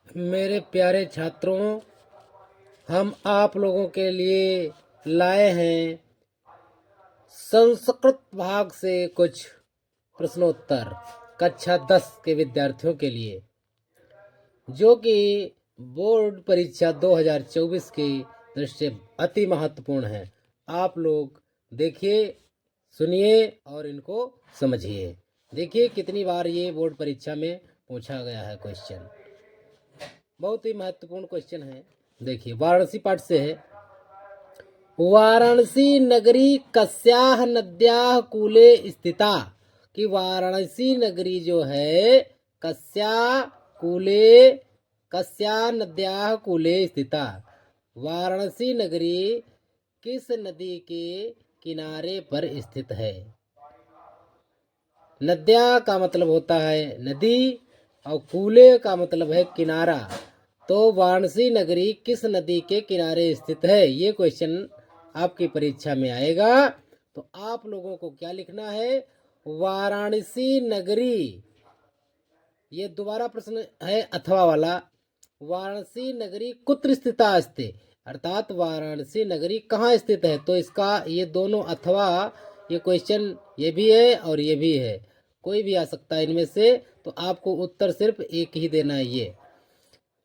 मेरे प्यारे छात्रों, हम आप लोगों के लिए लाए हैं संस्कृत भाग से कुछ प्रश्नोत्तर कक्षा 10 के विद्यार्थियों के लिए, जो कि बोर्ड परीक्षा 2024 की दृष्टि से अति महत्वपूर्ण है। आप लोग देखिए, सुनिए और इनको समझिए। देखिए कितनी बार ये बोर्ड परीक्षा में पूछा गया है क्वेश्चन, बहुत ही महत्वपूर्ण क्वेश्चन है। देखिए, वाराणसी पाठ से है। वाराणसी नगरी कस्याह नद्याः कूले स्थिता। कि वाराणसी नगरी जो है कस्या नद्याः कूले स्थिता। वाराणसी नगरी किस नदी के किनारे पर स्थित है? नद्या का मतलब होता है नदी और कूले का मतलब है किनारा। तो वाराणसी नगरी किस नदी के किनारे स्थित है? ये क्वेश्चन आपकी परीक्षा में आएगा। तो आप लोगों को क्या लिखना है? वाराणसी नगरी, ये दोबारा प्रश्न है अथवा वाला। वाराणसी नगरी कुत्र स्थिता अस्ति, अर्थात वाराणसी नगरी कहाँ स्थित है? तो इसका ये दोनों अथवा, ये क्वेश्चन ये भी है और ये भी है, कोई भी आ सकता है इनमें से। तो आपको उत्तर सिर्फ एक ही देना है, ये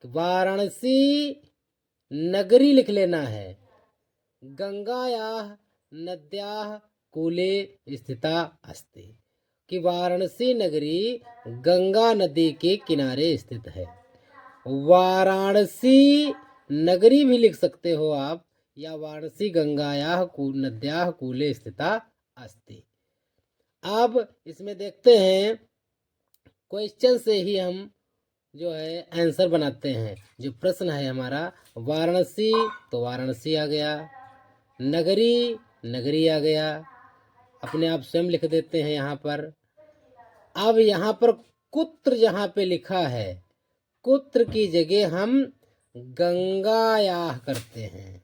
वाराणसी नगरी लिख लेना है। गंगायाः नद्याः कूले स्थिता अस्ति। कि वाराणसी नगरी गंगा नदी के किनारे स्थित है। वाराणसी नगरी भी लिख सकते हो आप, या वाराणसी गंगायाः नद्याः कूले स्थिता अस्ति। अब इसमें देखते हैं, क्वेश्चन से ही हम जो है आंसर बनाते हैं। जो प्रश्न है हमारा, वाराणसी तो वाराणसी आ गया, नगरी नगरी आ गया, अपने आप स्वयं लिख देते हैं यहाँ पर। अब यहाँ पर कुत्र जहाँ पे लिखा है, कुत्र की जगह हम गंगायाह करते हैं।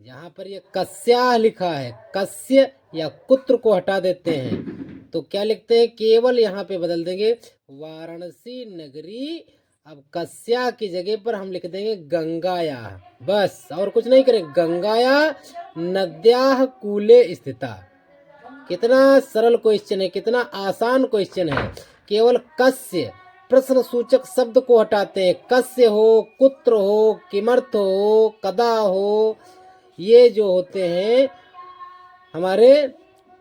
यहाँ पर ये कस्याह लिखा है, कस्य या कुत्र को हटा देते हैं। तो क्या लिखते हैं? केवल यहाँ पे बदल देंगे वाराणसी नगरी। अब कस्या की जगह पर हम लिख देंगे गंगायाह, बस, और कुछ नहीं करें। गंगायाह नद्याः कूले स्थिता। कितना सरल क्वेश्चन है, कितना आसान क्वेश्चन है। केवल कस्य प्रश्न सूचक शब्द को हटाते हैं। कस्य हो, कुत्र हो, किमर्थ हो, कदा हो, ये जो होते हैं हमारे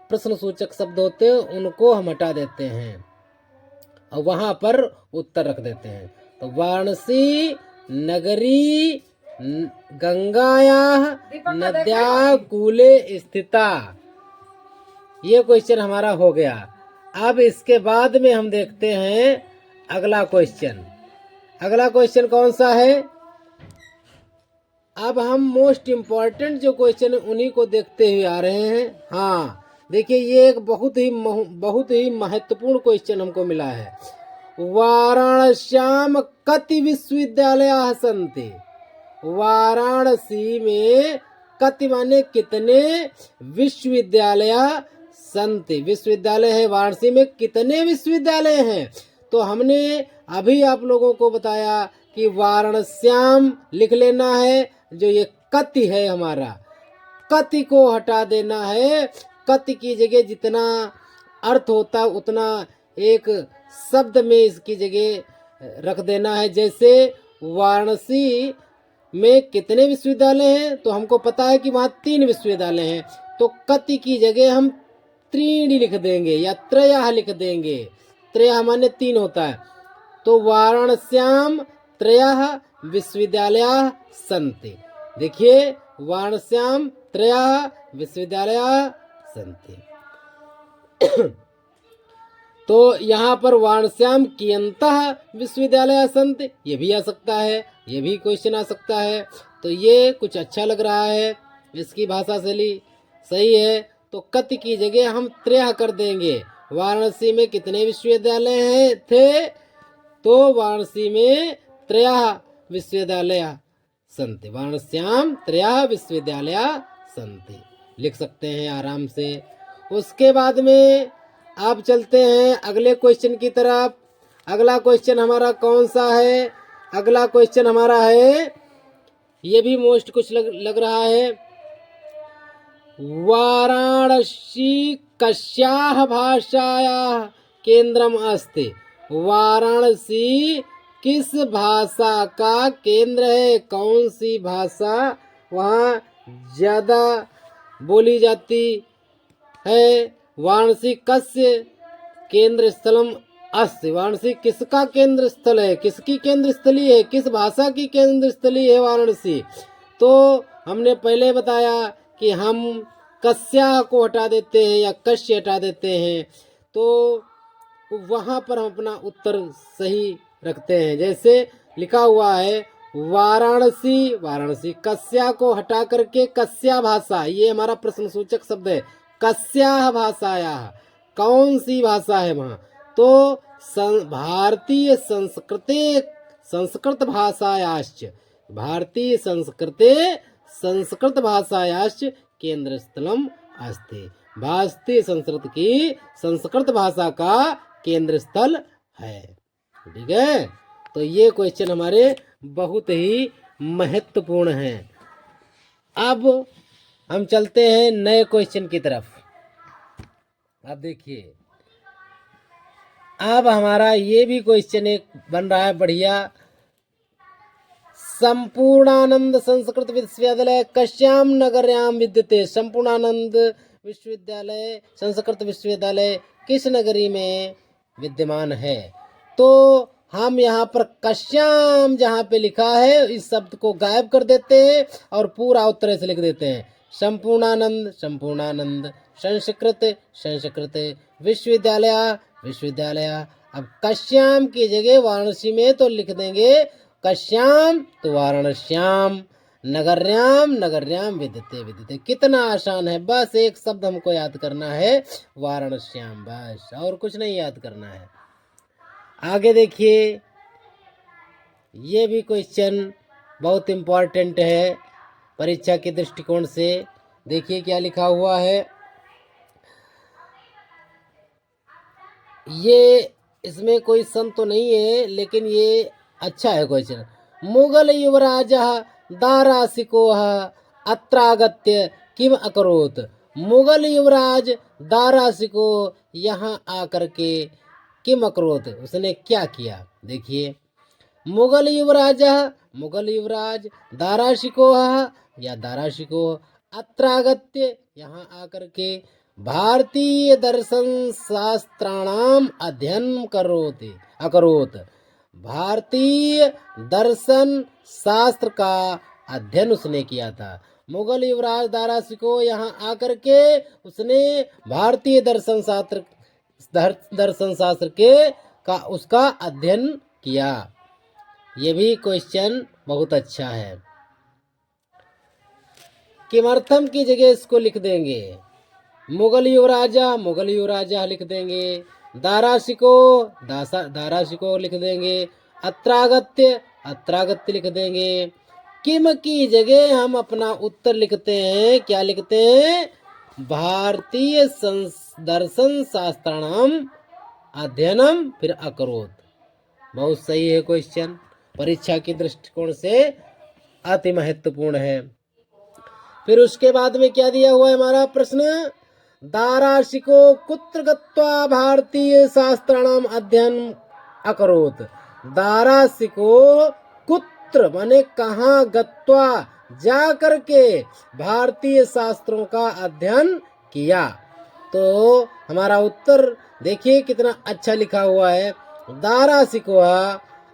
प्रश्न सूचक शब्द होते हैं, उनको हम हटा देते हैं और वहां पर उत्तर रख देते हैं। तो वाराणसी नगरी गंगायाः नद्याः कूले स्थिता, ये क्वेश्चन हमारा हो गया। अब इसके बाद में हम देखते हैं अगला क्वेश्चन। अगला क्वेश्चन कौन सा है? अब हम मोस्ट इम्पॉर्टेंट जो क्वेश्चन है उन्हीं को देखते हुए आ रहे हैं। हाँ, देखिए, ये एक बहुत ही महत्वपूर्ण क्वेश्चन हमको मिला है। वाराणस्याम कति विश्वविद्यालयाः सन्ति। वाराणसी में कति माने कितने विश्वविद्यालय संति। विश्वविद्यालय है वाराणसी में, कितने विश्वविद्यालय हैं? तो हमने अभी आप लोगों को बताया कि वाराणस्याम लिख लेना है। जो ये कति है हमारा, कति को हटा देना है। कति की जगह जितना अर्थ होता उतना एक शब्द में इसकी जगह रख देना है। जैसे वाराणसी में कितने विश्वविद्यालय हैं? तो हमको पता है कि वहाँ 3 विश्वविद्यालय हैं। तो कति की जगह हम त्रीणि लिख देंगे या त्रयः लिख देंगे। त्रयः माने 3 होता है। तो वाराणस्याम त्रयः विश्वविद्यालयाः सन्ति। देखिए, वाराणस्याम त्रयः विश्वविद्यालयाः सन्ति। तो यहाँ पर वाराणस्याम कियन्तः विश्वविद्यालयाः सन्ति, ये भी आ सकता है, ये भी क्वेश्चन आ सकता है। तो ये कुछ अच्छा लग रहा है, इसकी भाषा शैली सही है। तो कति की जगह हम त्रयः कर देंगे। वाराणसी में कितने विश्वविद्यालय हैं थे? तो वाराणसी में त्रयः विश्वविद्यालयाः सन्ति। वाराणस्याम त्रयः विश्वविद्यालयाः सन्ति, लिख सकते हैं आराम से। उसके बाद में आप चलते हैं अगले क्वेश्चन की तरफ। अगला क्वेश्चन हमारा कौन सा है? अगला क्वेश्चन हमारा है, ये भी मोस्ट कुछ लग रहा है। वाराणसी कस्याः भाषायाः केंद्रम अस्ति। वाराणसी किस भाषा का केंद्र है? कौन सी भाषा वहाँ ज़्यादा बोली जाती है? वाराणसी कस्य केंद्र स्थलम अस्ति। वाराणसी किसका केंद्र स्थल है? किसकी केंद्र स्थली है? किस भाषा की केंद्र स्थली है वाराणसी? तो हमने पहले बताया कि हम कस्या को हटा देते हैं या कश्य हटा देते हैं, तो वहाँ पर हम अपना उत्तर सही रखते हैं। जैसे लिखा हुआ है वाराणसी, वाराणसी कस्या को हटा करके कस्या भाषा, ये हमारा प्रश्नसूचक शब्द है। कस्या भाषाया, कौन सी भाषा है वहाँ? तो भारतीय संस्कृत भाषायाश्च, भारतीय संस्कृत भाषायाश्च केंद्र स्थलम अस्ति। भारतीय संस्कृत भाषा का केंद्र स्थल है। ठीक है, तो ये क्वेश्चन हमारे बहुत ही महत्वपूर्ण हैं। अब हम चलते हैं नए क्वेश्चन की तरफ। अब देखिए, अब हमारा ये भी क्वेश्चन एक बन रहा है बढ़िया। संपूर्णानंद संस्कृत विश्वविद्यालय कस्याम नगर्याम विद्यते। संपूर्णानंद विश्वविद्यालय, संस्कृत विश्वविद्यालय किस नगरी में विद्यमान है? तो हम यहाँ पर कस्याम जहाँ पे लिखा है इस शब्द को गायब कर देते हैं और पूरा उत्तर से लिख देते हैं। संपूर्णानंद, संपूर्णानंद, संस्कृत विश्वविद्यालय, विश्वविद्यालय। अब कस्याम की जगह वाराणसी में तो लिख देंगे कस्याम तो वाराणस्याम, नगर्याम नगर्याम विद्यते विद्यते। कितना आसान है, बस एक शब्द हमको याद करना है, वाराणस्याम, बस और कुछ नहीं याद करना है। आगे देखिए, ये भी क्वेश्चन बहुत इम्पोर्टेंट है परीक्षा के दृष्टिकोण से। देखिए क्या लिखा हुआ है। ये इसमें कोई सन तो नहीं है, लेकिन ये अच्छा है क्वेश्चन। मुगल युवराज दारासिको अत्रागत्य किम अकरोत। मुगल युवराज दारासिको यहाँ आकर के किम अकरोत, उसने क्या किया? देखिए, मुगल युवराज दाराशिको या दाराशिको अत्रागत्य यहाँ आकर के भारतीय दर्शन शास्त्राणाम अध्ययन अकरोत। भारतीय दर्शन शास्त्र का अध्ययन उसने किया था। मुगल युवराज दाराशिको यहाँ आकर के उसने भारतीय दर्शन शास्त्र के का उसका अध्ययन किया। ये भी क्वेश्चन बहुत अच्छा है। किमर्थम की जगह इसको लिख देंगे मुगल युवराजा लिख देंगे, दाराशिको लिख देंगे, अत्रागत्य लिख देंगे। किम की जगह हम अपना उत्तर लिखते हैं, क्या लिखते हैं? भारतीय दर्शन शास्त्राणाम अध्ययनम फिर अकरोत। बहुत सही है क्वेश्चन, परीक्षा के दृष्टिकोण से अति महत्वपूर्ण है। फिर उसके बाद में क्या दिया हुआ है हमारा प्रश्न? दाराशिको कुत्र गत्वा भारतीय शास्त्राणाम अध्ययन अकरोत। दाराशिको कुत्र माने कहाँ, गत्वा जा करके भारतीय शास्त्रों का अध्ययन किया। तो हमारा उत्तर देखिए कितना अच्छा लिखा हुआ है, दाराशिको।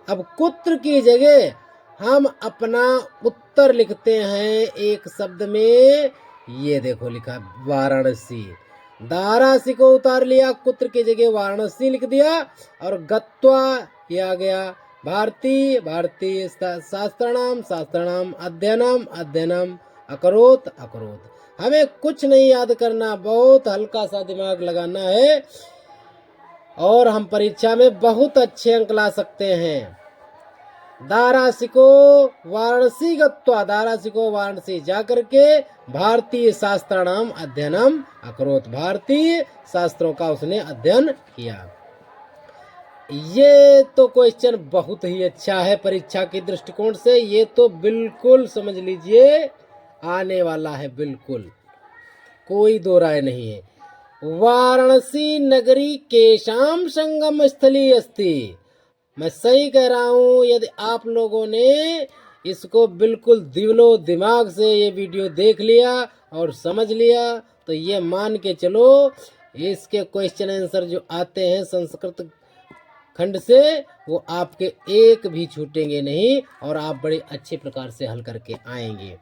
अब कुत्र की जगह हम अपना उत्तर लिखते हैं एक शब्द में, ये देखो लिखा वाराणसी। दारासी को उतार लिया, कुत्र की जगह वाराणसी लिख दिया और गत्वा किया गया भारतीय शास्त्राणाम अध्ययनम अकरोत। हमें कुछ नहीं याद करना, बहुत हल्का सा दिमाग लगाना है और हम परीक्षा में बहुत अच्छे अंक ला सकते हैं। दारासिको वाराणसी जा करके भारतीय शास्त्राणाम अध्ययनम अकरोत। भारतीय शास्त्रों का उसने अध्ययन किया। ये तो क्वेश्चन बहुत ही अच्छा है परीक्षा के दृष्टिकोण से। ये तो बिल्कुल समझ लीजिए आने वाला है, बिल्कुल कोई दो राय नहीं है। वाराणसी नगरी केशाम संगम स्थली अस्ति। मैं सही कह रहा हूँ। यदि आप लोगों ने इसको बिल्कुल दिलो दिमाग से ये वीडियो देख लिया और समझ लिया तो ये मान के चलो इसके क्वेश्चन आंसर जो आते हैं संस्कृत खंड से वो आपके एक भी छूटेंगे नहीं और आप बड़े अच्छे प्रकार से हल करके आएंगे।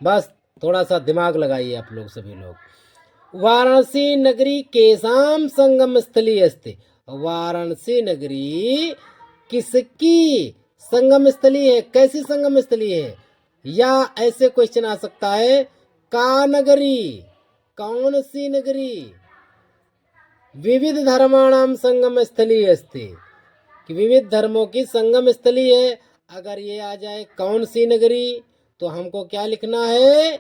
बस थोड़ा सा दिमाग लगाइए आप लोग सभी लोग। वाराणसी नगरी केसाम संगम स्थली अस्ति। वाराणसी नगरी किसकी संगम स्थली है? कैसी संगम स्थली है? या ऐसे क्वेश्चन आ सकता है का नगरी, कौन सी नगरी? विविध धर्माणाम संगम स्थली अस्ति, कि विविध धर्मों की संगम स्थली है। अगर ये आ जाए कौन सी नगरी तो हमको क्या लिखना है?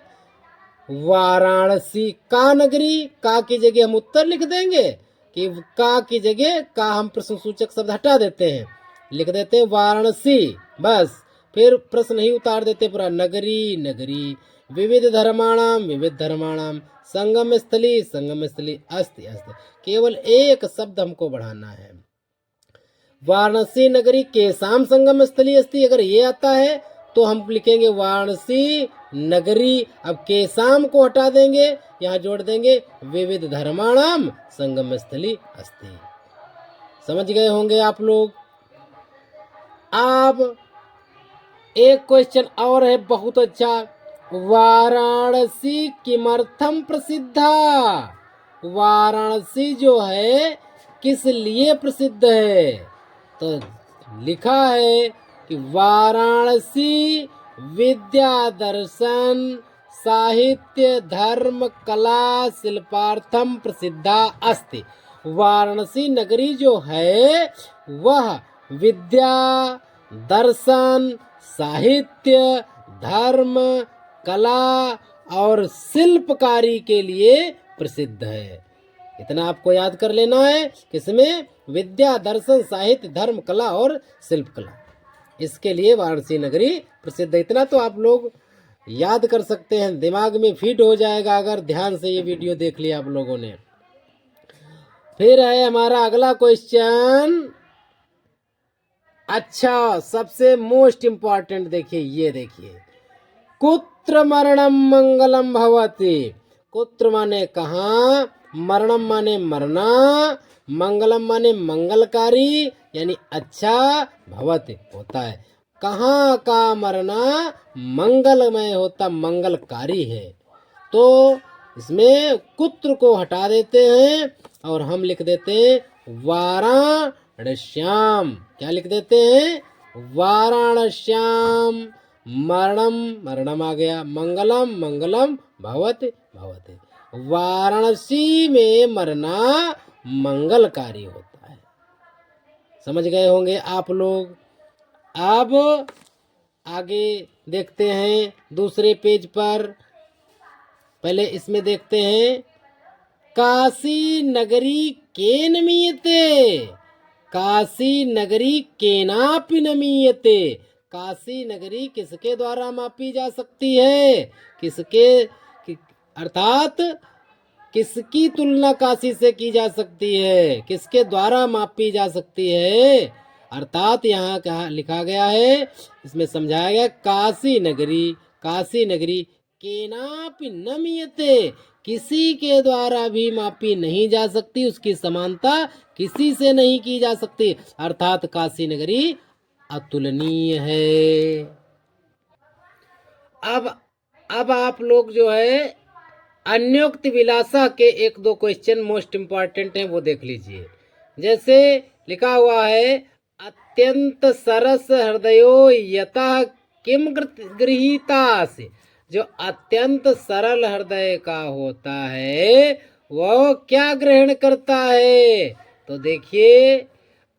वाराणसी का नगरी। का की जगह हम उत्तर लिख देंगे कि का की जगह का हम प्रश्न सूचक शब्द हटा देते हैं, लिख देते हैं वाराणसी, बस। फिर प्रश्न ही उतार देते पूरा नगरी नगरी, विविध धर्माणाम संगम स्थली अस्ति अस्ति। केवल एक शब्द हमको बढ़ाना है। वाराणसी नगरी केसाम संगम स्थली अस्ति। अगर ये आता है तो हम लिखेंगे वाराणसी नगरी। अब केसाम को हटा देंगे, यहाँ जोड़ देंगे विविध धर्माणाम संगम स्थली अस्ति। समझ गए होंगे आप लोग। अब एक क्वेश्चन और है बहुत अच्छा। वाराणसी किमर्थम प्रसिद्धा? वाराणसी जो है किस लिए प्रसिद्ध है? तो लिखा है कि वाराणसी विद्या दर्शन साहित्य धर्म कला शिल्पार्थम प्रसिद्धा अस्ति। वाराणसी नगरी जो है वह विद्या दर्शन साहित्य धर्म कला और शिल्पकारी के लिए प्रसिद्ध है। इतना आपको याद कर लेना है। किसमें? विद्या दर्शन साहित्य धर्म कला और शिल्प कला, इसके लिए वाराणसी नगरी प्रसिद्ध है। इतना तो आप लोग याद कर सकते हैं, दिमाग में फिट हो जाएगा अगर ध्यान से ये वीडियो देख लिया आप लोगों ने। फिर है हमारा अगला क्वेश्चन। अच्छा, सबसे मोस्ट इम्पॉर्टेंट देखिए, ये देखिए, कुत्र मरणम मंगलम भवति। कुत्र माने कहाँ, मरणम माने मरना, मंगलम माने मंगलकारी यानी अच्छा, भवति होता है। कहाँ का मरना मंगलमय होता, मंगलकारी है। तो इसमें कुत्र को हटा देते हैं और हम लिख देते हैं वाराणस्याम। क्या लिख देते हैं? वाराणस्याम। मरणम मरणम आ गया, मंगलम मंगलम भवति भवति। वाराणसी में मरना मंगलकारी होता है। समझ गए होंगे आप लोग। अब आगे देखते हैं दूसरे पेज पर। पहले इसमें देखते हैं काशी नगरी केन मीयते। काशी नगरी केनापि न मीयते। काशी नगरी किसके द्वारा मापी जा सकती है? अर्थात किसकी तुलना काशी से की जा सकती है? किसके द्वारा मापी जा सकती है? अर्थात यहाँ कहा लिखा गया है, इसमें समझाया गया काशी नगरी केनापि न मीयते, किसी के द्वारा भी मापी नहीं जा सकती, उसकी समानता किसी से नहीं की जा सकती। अर्थात काशी नगरी अतुलनीय है। अब आप लोग जो है अन्योक्त विलासा के एक दो क्वेश्चन मोस्ट इम्पॉर्टेंट हैं, वो देख लीजिए। जैसे लिखा हुआ है अत्यंत सरस हृदयो यतः किम गृहीतास। जो अत्यंत सरल हृदय का होता है वह क्या ग्रहण करता है? तो देखिए,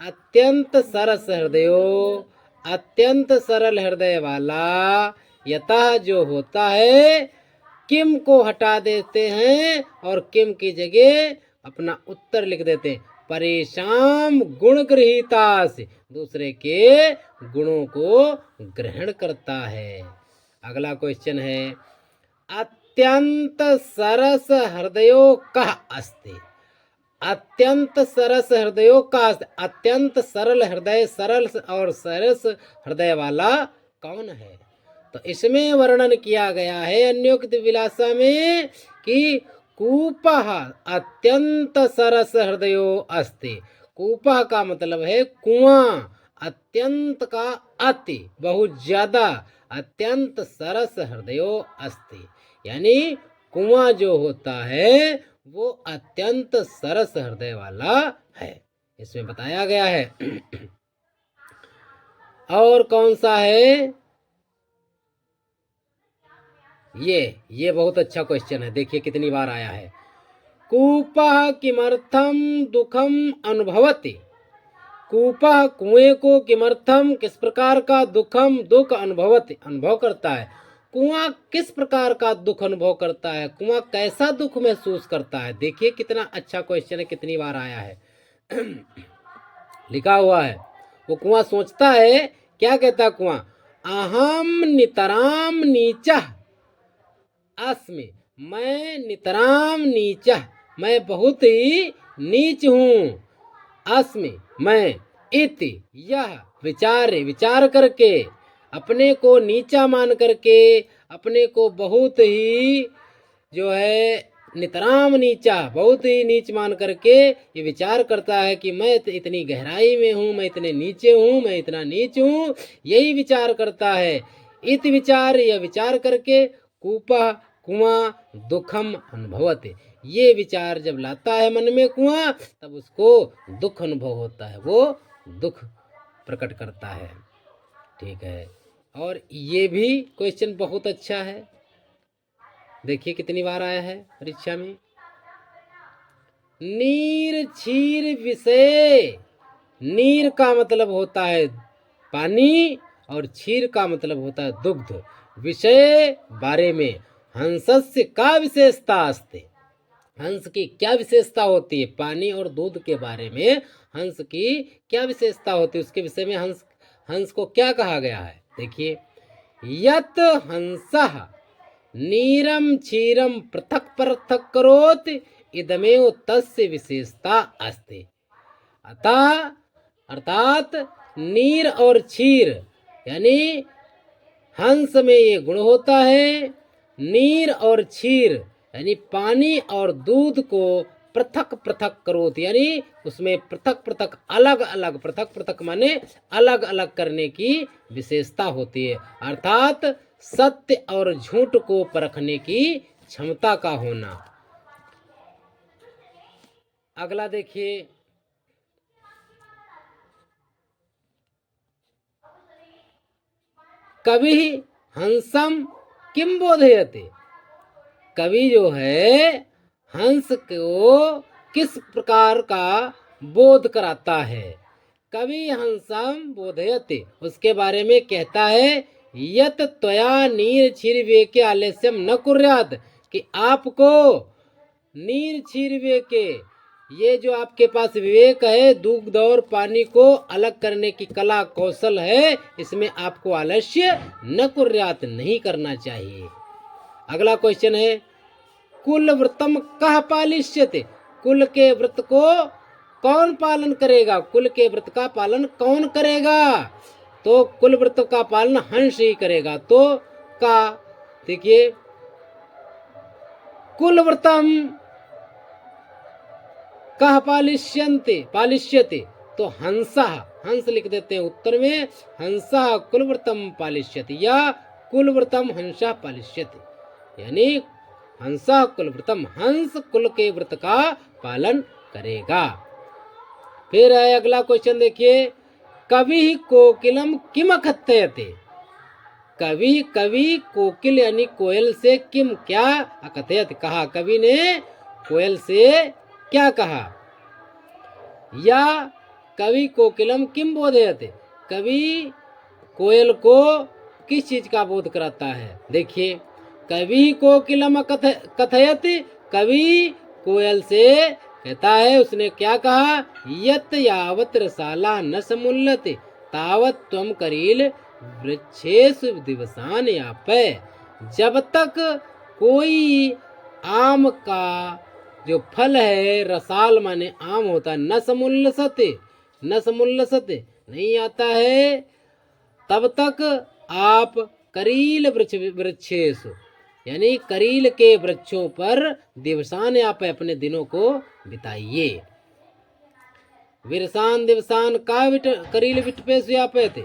अत्यंत सरस हृदयो, अत्यंत सरल हृदय वाला, यतः जो होता है, किम को हटा देते हैं और किम की जगह अपना उत्तर लिख देते हैं। परेशान गुण गृहीता से, दूसरे के गुणों को ग्रहण करता है। अगला क्वेश्चन है, अत्यंत सरस हृदयो कः अस्ति। अत्यंत सरस हृदयों का, अत्यंत सरल हृदय, सरल और सरस हृदय वाला कौन है? तो इसमें वर्णन किया गया है अन्योक्त विलासा में कि कूपः अत्यंत सरस हृदयो अस्ति। कूपः का मतलब है कुआं, अत्यंत का अति, बहुत ज्यादा, अत्यंत सरस हृदयो अस्ति, यानी कुआं जो होता है वो अत्यंत सरस हृदय वाला है, इसमें बताया गया है। और कौन सा है? ये बहुत अच्छा क्वेश्चन है, देखिए कितनी बार आया है। कूपः किमर्थम दुखम अनुभवति। कूपः कुएं को, किमर्थम किस प्रकार का, दुखम दुख अनुभवति अनुभव करता है। कुआं किस प्रकार का दुख अनुभव करता है, कुआं कैसा दुख महसूस करता है। देखिए कितना अच्छा क्वेश्चन है, कितनी बार आया है। लिखा हुआ है, वो कुआं सोचता है, क्या कहता है कुआं, अहम नितराम नीचः अस्मि, मैं नितराम नीचः, मैं बहुत ही नीच हूँ, अस्मि मैं, इति यह विचार करके, अपने को नीचा मान करके, अपने को बहुत ही जो है नितराम नीचा, बहुत ही नीच मान करके ये विचार करता है कि मैं इतनी गहराई में हूँ, मैं इतने नीचे हूँ, मैं इतना नीच हूँ, यही विचार करता है। इत विचार, यह विचार करके, कूपः कुआं दुखम अनुभवते, ये विचार जब लाता है मन में कुआं, तब उसको दुख अनुभव होता है, वो दुख प्रकट करता है। ठीक है, और ये भी क्वेश्चन बहुत अच्छा है, देखिए कितनी बार आया है परीक्षा में। नीर क्षीर विषय, नीर का मतलब होता है पानी और क्षीर का मतलब होता है दुग्ध। विषय बारे में, हंसस्य का विशेषता अस्ति, हंस की क्या विशेषता होती है, पानी और दूध के बारे में हंस की क्या विशेषता होती है, उसके विषय में हंस को क्या कहा गया है। देखिए, यत हंसः नीरम क्षीरम पृथक पृथक करोत इदमेव तस्य विशेषता अस्ति। अर्थात नीर और क्षीर, यानी हंस में ये गुण होता है, नीर और क्षीर यानी पानी और दूध को पृथक पृथक करोत, यानी उसमें पृथक पृथक अलग अलग, पृथक पृथक माने अलग अलग करने की विशेषता होती है, अर्थात सत्य और झूठ को परखने की क्षमता का होना। अगला देखिए, कवि हंसम किम बोधयते, कवि जो है हंस को किस प्रकार का बोध कराता है। कवि हंसम बोधयते, उसके बारे में कहता है, यत त्वया नीर क्षीर विवेके आलस्यम न कुर्यात, कि आपको नीर क्षीर विवेके, ये जो आपके पास विवेक है, दूध और पानी को अलग करने की कला कौशल है, इसमें आपको आलस्य न कुर्यात, नहीं करना चाहिए। अगला क्वेश्चन है, कुल व्रतम कह पालिष्यते, कुल के व्रत को कौन पालन करेगा, कुल के व्रत का पालन कौन करेगा। तो कुल व्रत का पालन हंस ही करेगा। तो का देखिए, कुल व्रतम कह पालिष्यते, तो हंसा, हंस लिख देते हैं उत्तर में, हंसा कुलव्रतम पालिष्यति या कुलव्रतम हंसा पालिष्यति, यानी हंसा कुलव्रतम, हंस कुल के व्रत का पालन करेगा। फिर है अगला क्वेश्चन देखिए, कवि कोकिलम किम अकथयते, कवि कोकिल यानी कोयल से किम क्या अकथयत, कहा, कवि ने कोयल से क्या कहा। या कवि कोकिलम किम बोधयते, कवि कोयल को किस चीज का बोध कराता है। देखिए, कवि कोकिलम कथयत, कवि कोयल से कहता है, उसने क्या कहा, यत यावत रसाला न समुल्लते तावत त्वम करील वृक्षेषु दिवसान यापै। जब तक कोई आम का जो फल है, रसाल माने आम होता है, न समुल्लसते नहीं आता है, तब तक आप करील वृक्षेषु यानी करील के वृक्षों पर दिवसान आप अपने दिनों को बिताइए। विरसान दिवसान का करील विटपेश व्यापे थे,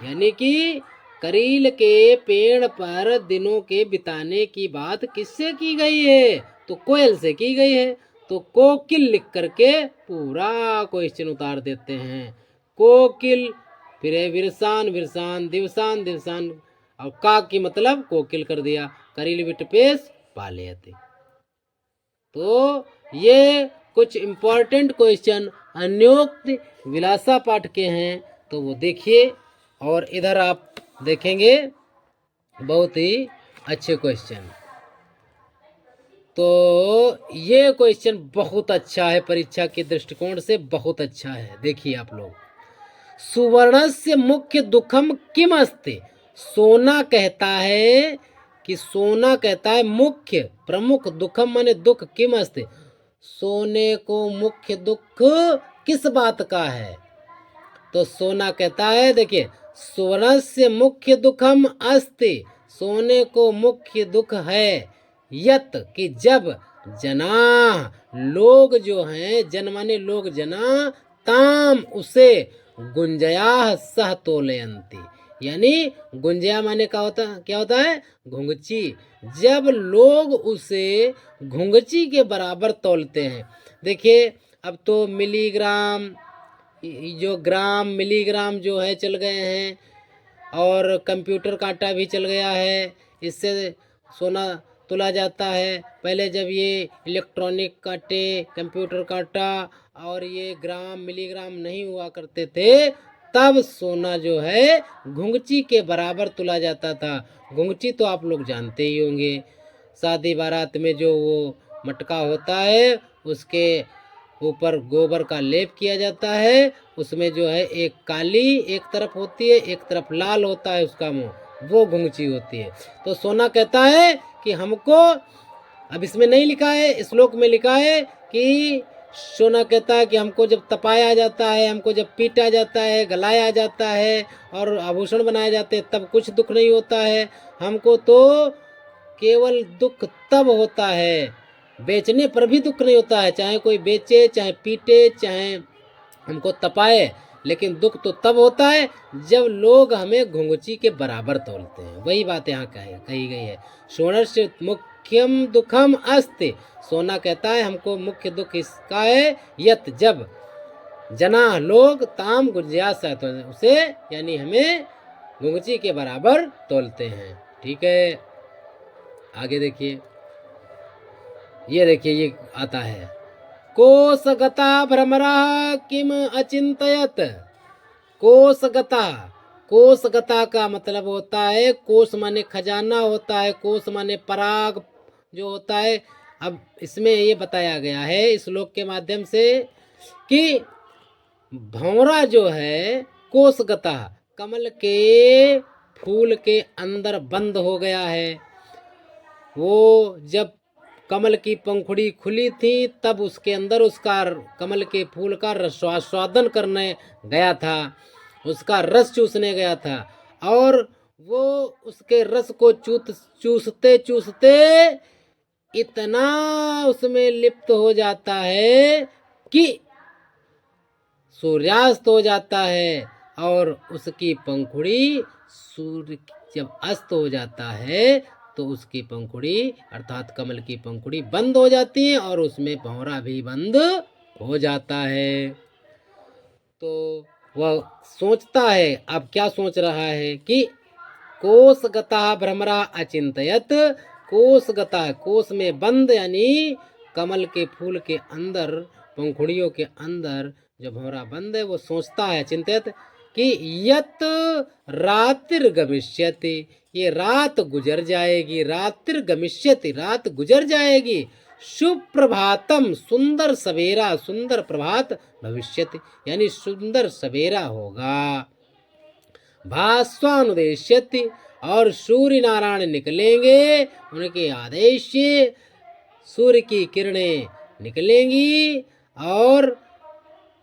यानी कि करील के पेड़ पर दिनों के बिताने की बात किससे की गई है, तो कोयल से की गई है। तो कोकिल लिख करके पूरा क्वेश्चन उतार देते हैं। कोकिल, फिर विरसान विरसान, दिवसान दिवसान, और का की मतलब कोकिल कर दिया, करील विटपेश पालेयते। तो ये कुछ इंपॉर्टेंट क्वेश्चन अन्योक्त विलासा पाठ के हैं, तो वो देखिए। और इधर आप देखेंगे बहुत ही अच्छे क्वेश्चन। तो ये क्वेश्चन बहुत अच्छा है, परीक्षा के दृष्टिकोण से बहुत अच्छा है। देखिए आप लोग, सुवर्णस्य मुख्य दुखम किम अस्ति। सोना कहता है कि सोना कहता है मुख्य प्रमुख दुखम माने दुख किम अस्ति, सोने को मुख्य दुख किस बात का है। तो सोना कहता है, देखिए, सुवर्णस्य मुख्य दुखम अस्ति, सोने को मुख्य दुख है, यत कि जब जना लोग जो हैं, जन माने लोग, जना ताम उसे गुंजया सह तोलयंती, यानी गुंजया माने क्या होता है, घुंघची। जब लोग उसे घुंघची के बराबर तोलते हैं। देखिए अब तो मिलीग्राम, जो ग्राम मिलीग्राम जो है चल गए हैं, और कंप्यूटर कांटा भी चल गया है, इससे सोना तुला जाता है। पहले जब ये इलेक्ट्रॉनिक कांटे, कंप्यूटर कांटा और ये ग्राम मिलीग्राम नहीं हुआ करते थे, तब सोना जो है घुंघची के बराबर तुला जाता था। घुंघची तो आप लोग जानते ही होंगे, शादी बारात में जो वो मटका होता है, उसके ऊपर गोबर का लेप किया जाता है, उसमें जो है एक काली एक तरफ होती है, एक तरफ लाल होता है उसका मुंह, वो घुंघची होती है। तो सोना कहता है कि हमको, अब इसमें नहीं लिखा है, श्लोक में लिखा है कि सोना कहता है कि हमको जब तपाया जाता है, हमको जब पीटा जाता है, गलाया जाता है और आभूषण बनाए जाते हैं, तब कुछ दुख नहीं होता है, हमको तो केवल दुख तब होता है, बेचने पर भी दुख नहीं होता है, चाहे कोई बेचे, चाहे पीटे, चाहे हमको तपाए, लेकिन दुख तो तब होता है जब लोग हमें घुंघची के बराबर तोलते हैं। वही बात यहाँ कही गई है, सोनस्य मुख्यम दुखम अस्ति, सोना कहता है हमको मुख्य दुख इसका है, यत जब जना लोग ताम गुंजया तो उसे, यानी हमें घुंघची के बराबर तोलते हैं। ठीक है, आगे देखिए, ये देखिए ये आता है, कोसगता भ्रमरा किम अचिंतयत। कोसगता, कोसगता का मतलब होता है, कोस माने खजाना होता है, कोस माने पराग जो होता है। अब इसमें ये बताया गया है इस श्लोक के माध्यम से कि भंवरा जो है, कोसगता कमल के फूल के अंदर बंद हो गया है। वो जब कमल की पंखुड़ी खुली थी, तब उसके अंदर उसका कमल के फूल का रसास्वादन करने गया था, उसका रस चूसने गया था, और वो उसके रस को चूसते चूसते इतना उसमें लिप्त हो जाता है कि सूर्यास्त हो जाता है, और उसकी पंखुड़ी, सूर्य जब अस्त हो जाता है तो उसकी पंखुड़ी अर्थात कमल की पंखुड़ी बंद हो जाती है, और उसमें भंवरा भी बंद हो जाता है। तो वह सोचता है, अब क्या सोच रहा है कि कोसगता भ्रमरा अचिंतयत, कोसगता कोस में बंद, यानी कमल के फूल के अंदर, पंखुड़ियों के अंदर जो भंवरा बंद है, वो सोचता है चिंतित कि यत रात्रि गमिष्यति, ये रात गुजर जाएगी, रात्रि गमिष्यति रात गुजर जाएगी, सुप्रभातम, सुंदर सवेरा, सुंदर प्रभात भविष्यति, यानी सुंदर सवेरा होगा। भास्वानुदेश्यति, और सूर्य नारायण निकलेंगे, उनके आदेश से सूर्य की किरणें निकलेंगी और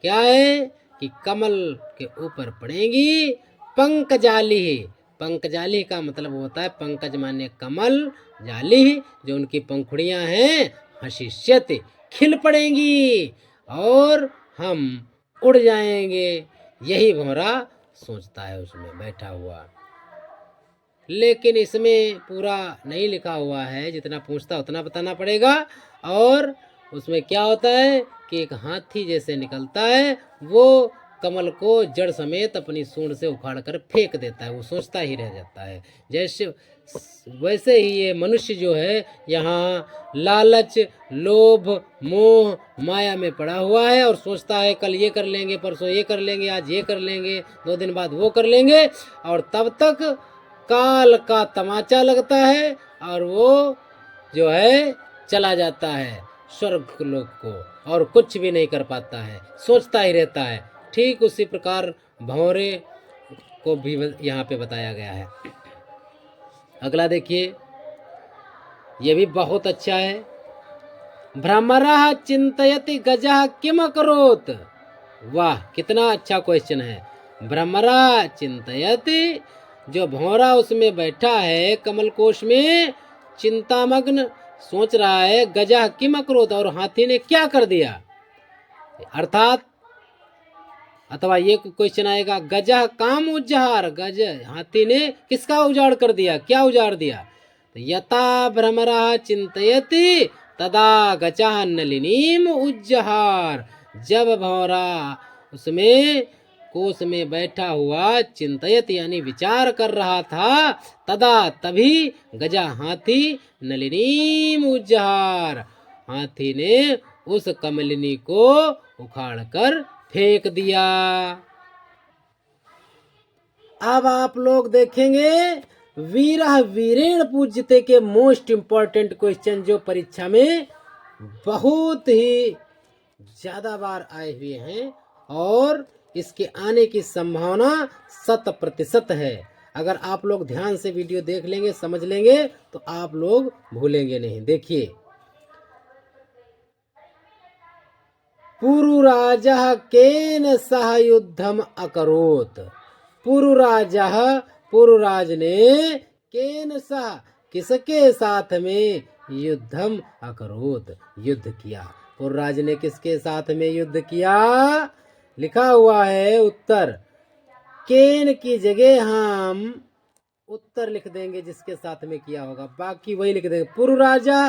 क्या है कि कमल के ऊपर पड़ेंगी। पंकजाली, पंकजाली का मतलब होता है पंकज माने कमल, जाली जो उनकी पंखुड़ियां हैं, हशिष्यति खिल पड़ेंगी और हम उड़ जाएंगे। यही भंवरा सोचता है उसमें बैठा हुआ। लेकिन इसमें पूरा नहीं लिखा हुआ है, जितना पूछता उतना बताना पड़ेगा। और उसमें क्या होता है कि एक हाथी जैसे निकलता है, वो कमल को जड़ समेत अपनी सूंड से उखाड़ कर फेंक देता है। वो सोचता ही रह जाता है। जैसे वैसे ही ये मनुष्य जो है यहाँ लालच, लोभ, मोह, माया में पड़ा हुआ है और सोचता है कल ये कर लेंगे, परसों ये कर लेंगे, आज ये कर लेंगे, 2 दिन बाद वो कर लेंगे, और तब तक काल का तमाचा लगता है और वो जो है चला जाता है स्वर्ग लोक को और कुछ भी नहीं कर पाता है, सोचता ही रहता है। ठीक उसी प्रकार भंवरे को भी यहाँ पे बताया गया है। अगला देखिए, ये भी बहुत अच्छा है। भ्रमरः चिंतयति गजः किम अकरोत्। वाह, कितना अच्छा क्वेश्चन है। भ्रमरः चिंतयति, जो भंवरा उसमें बैठा है कमल कोश में, चिंतामग्न सोच रहा है, गजः किम अकरोत्, और हाथी ने क्या कर दिया। अर्थात अथवा ये क्वेश्चन आएगा, गजः काम उज्जहार, गज हाथी ने किसका उजाड़ कर दिया, क्या उजाड़ दिया। तो यथा भ्रमरः चिंतयति तदा गजः नलिनीम उज्जहार, जब भंवरा उसमें कोस में बैठा हुआ चिंतयत यानी विचार कर रहा था, तदा तभी गजा हाथी नलिनीम उज्जहार, हाथी ने उस कमलिनी को उखाड़कर फेंक दिया। अब आप लोग देखेंगे वीरः वीरेण पूज्यते के मोस्ट इंपॉर्टेंट क्वेश्चन जो परीक्षा में बहुत ही ज्यादा बार आए हुए हैं और इसके आने की संभावना 100% है। अगर आप लोग ध्यान से वीडियो देख लेंगे, समझ लेंगे, तो आप लोग भूलेंगे नहीं। देखिए, पुरुराजः केन सह युद्धम अकरोत्। पुरुराजः, पुरुराज ने केन सह किसके साथ में युद्धम अकरोत् युद्ध किया। पुरुराज ने किसके साथ में युद्ध किया। लिखा हुआ है उत्तर, केन की जगह हम उत्तर लिख देंगे जिसके साथ में किया होगा, बाकी वही लिख देंगे। पुरुराजा,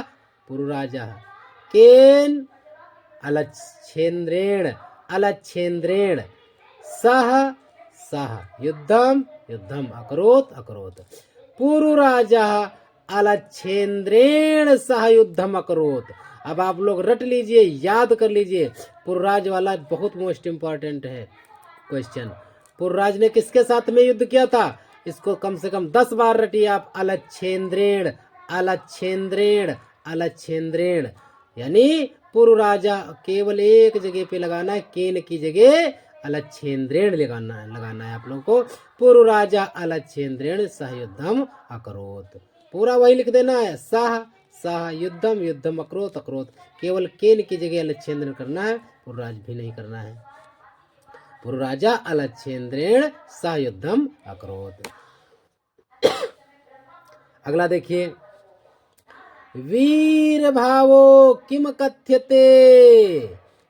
पुरुराजा, केन अलच्छेन्द्रेण, अलच्छेन्द्रेण, सह सह युद्धम युद्धम अकरोत् अकरोत्। पुरुराजा अलच्छेन्द्रेण सह युद्धम अकरोत्। अब आप लोग रट लीजिए, याद कर लीजिए, पुरुराज वाला बहुत मोस्ट इंपॉर्टेंट है क्वेश्चन। पुरुराज ने किसके साथ में युद्ध किया था, इसको कम से कम 10 बार रटिए आप। अलच्छेन्द्रेण, अलच्छेन्द्रेण, अलच्छेन्द्रेण, यानी पुरुराजा केवल एक जगह पे लगाना है, केन की जगह अलच्छेन्द्रेण लगाना है आप लोगों को। पुरुराजा अलच्छेन्द्रेण सह युद्धम अकरोत्, पूरा वही लिख देना है। सह सह युद्धम युद्धम अकरोत् अकरोत्, केवल केन की जगह अलच्छेन्द्रेण करना है, पुरुराज भी नहीं करना है। पुरुराजा अलच्छेन्द्रेण सह युद्धम अकरोत्। अगला देखिए, वीर भावो किम कथ्यते।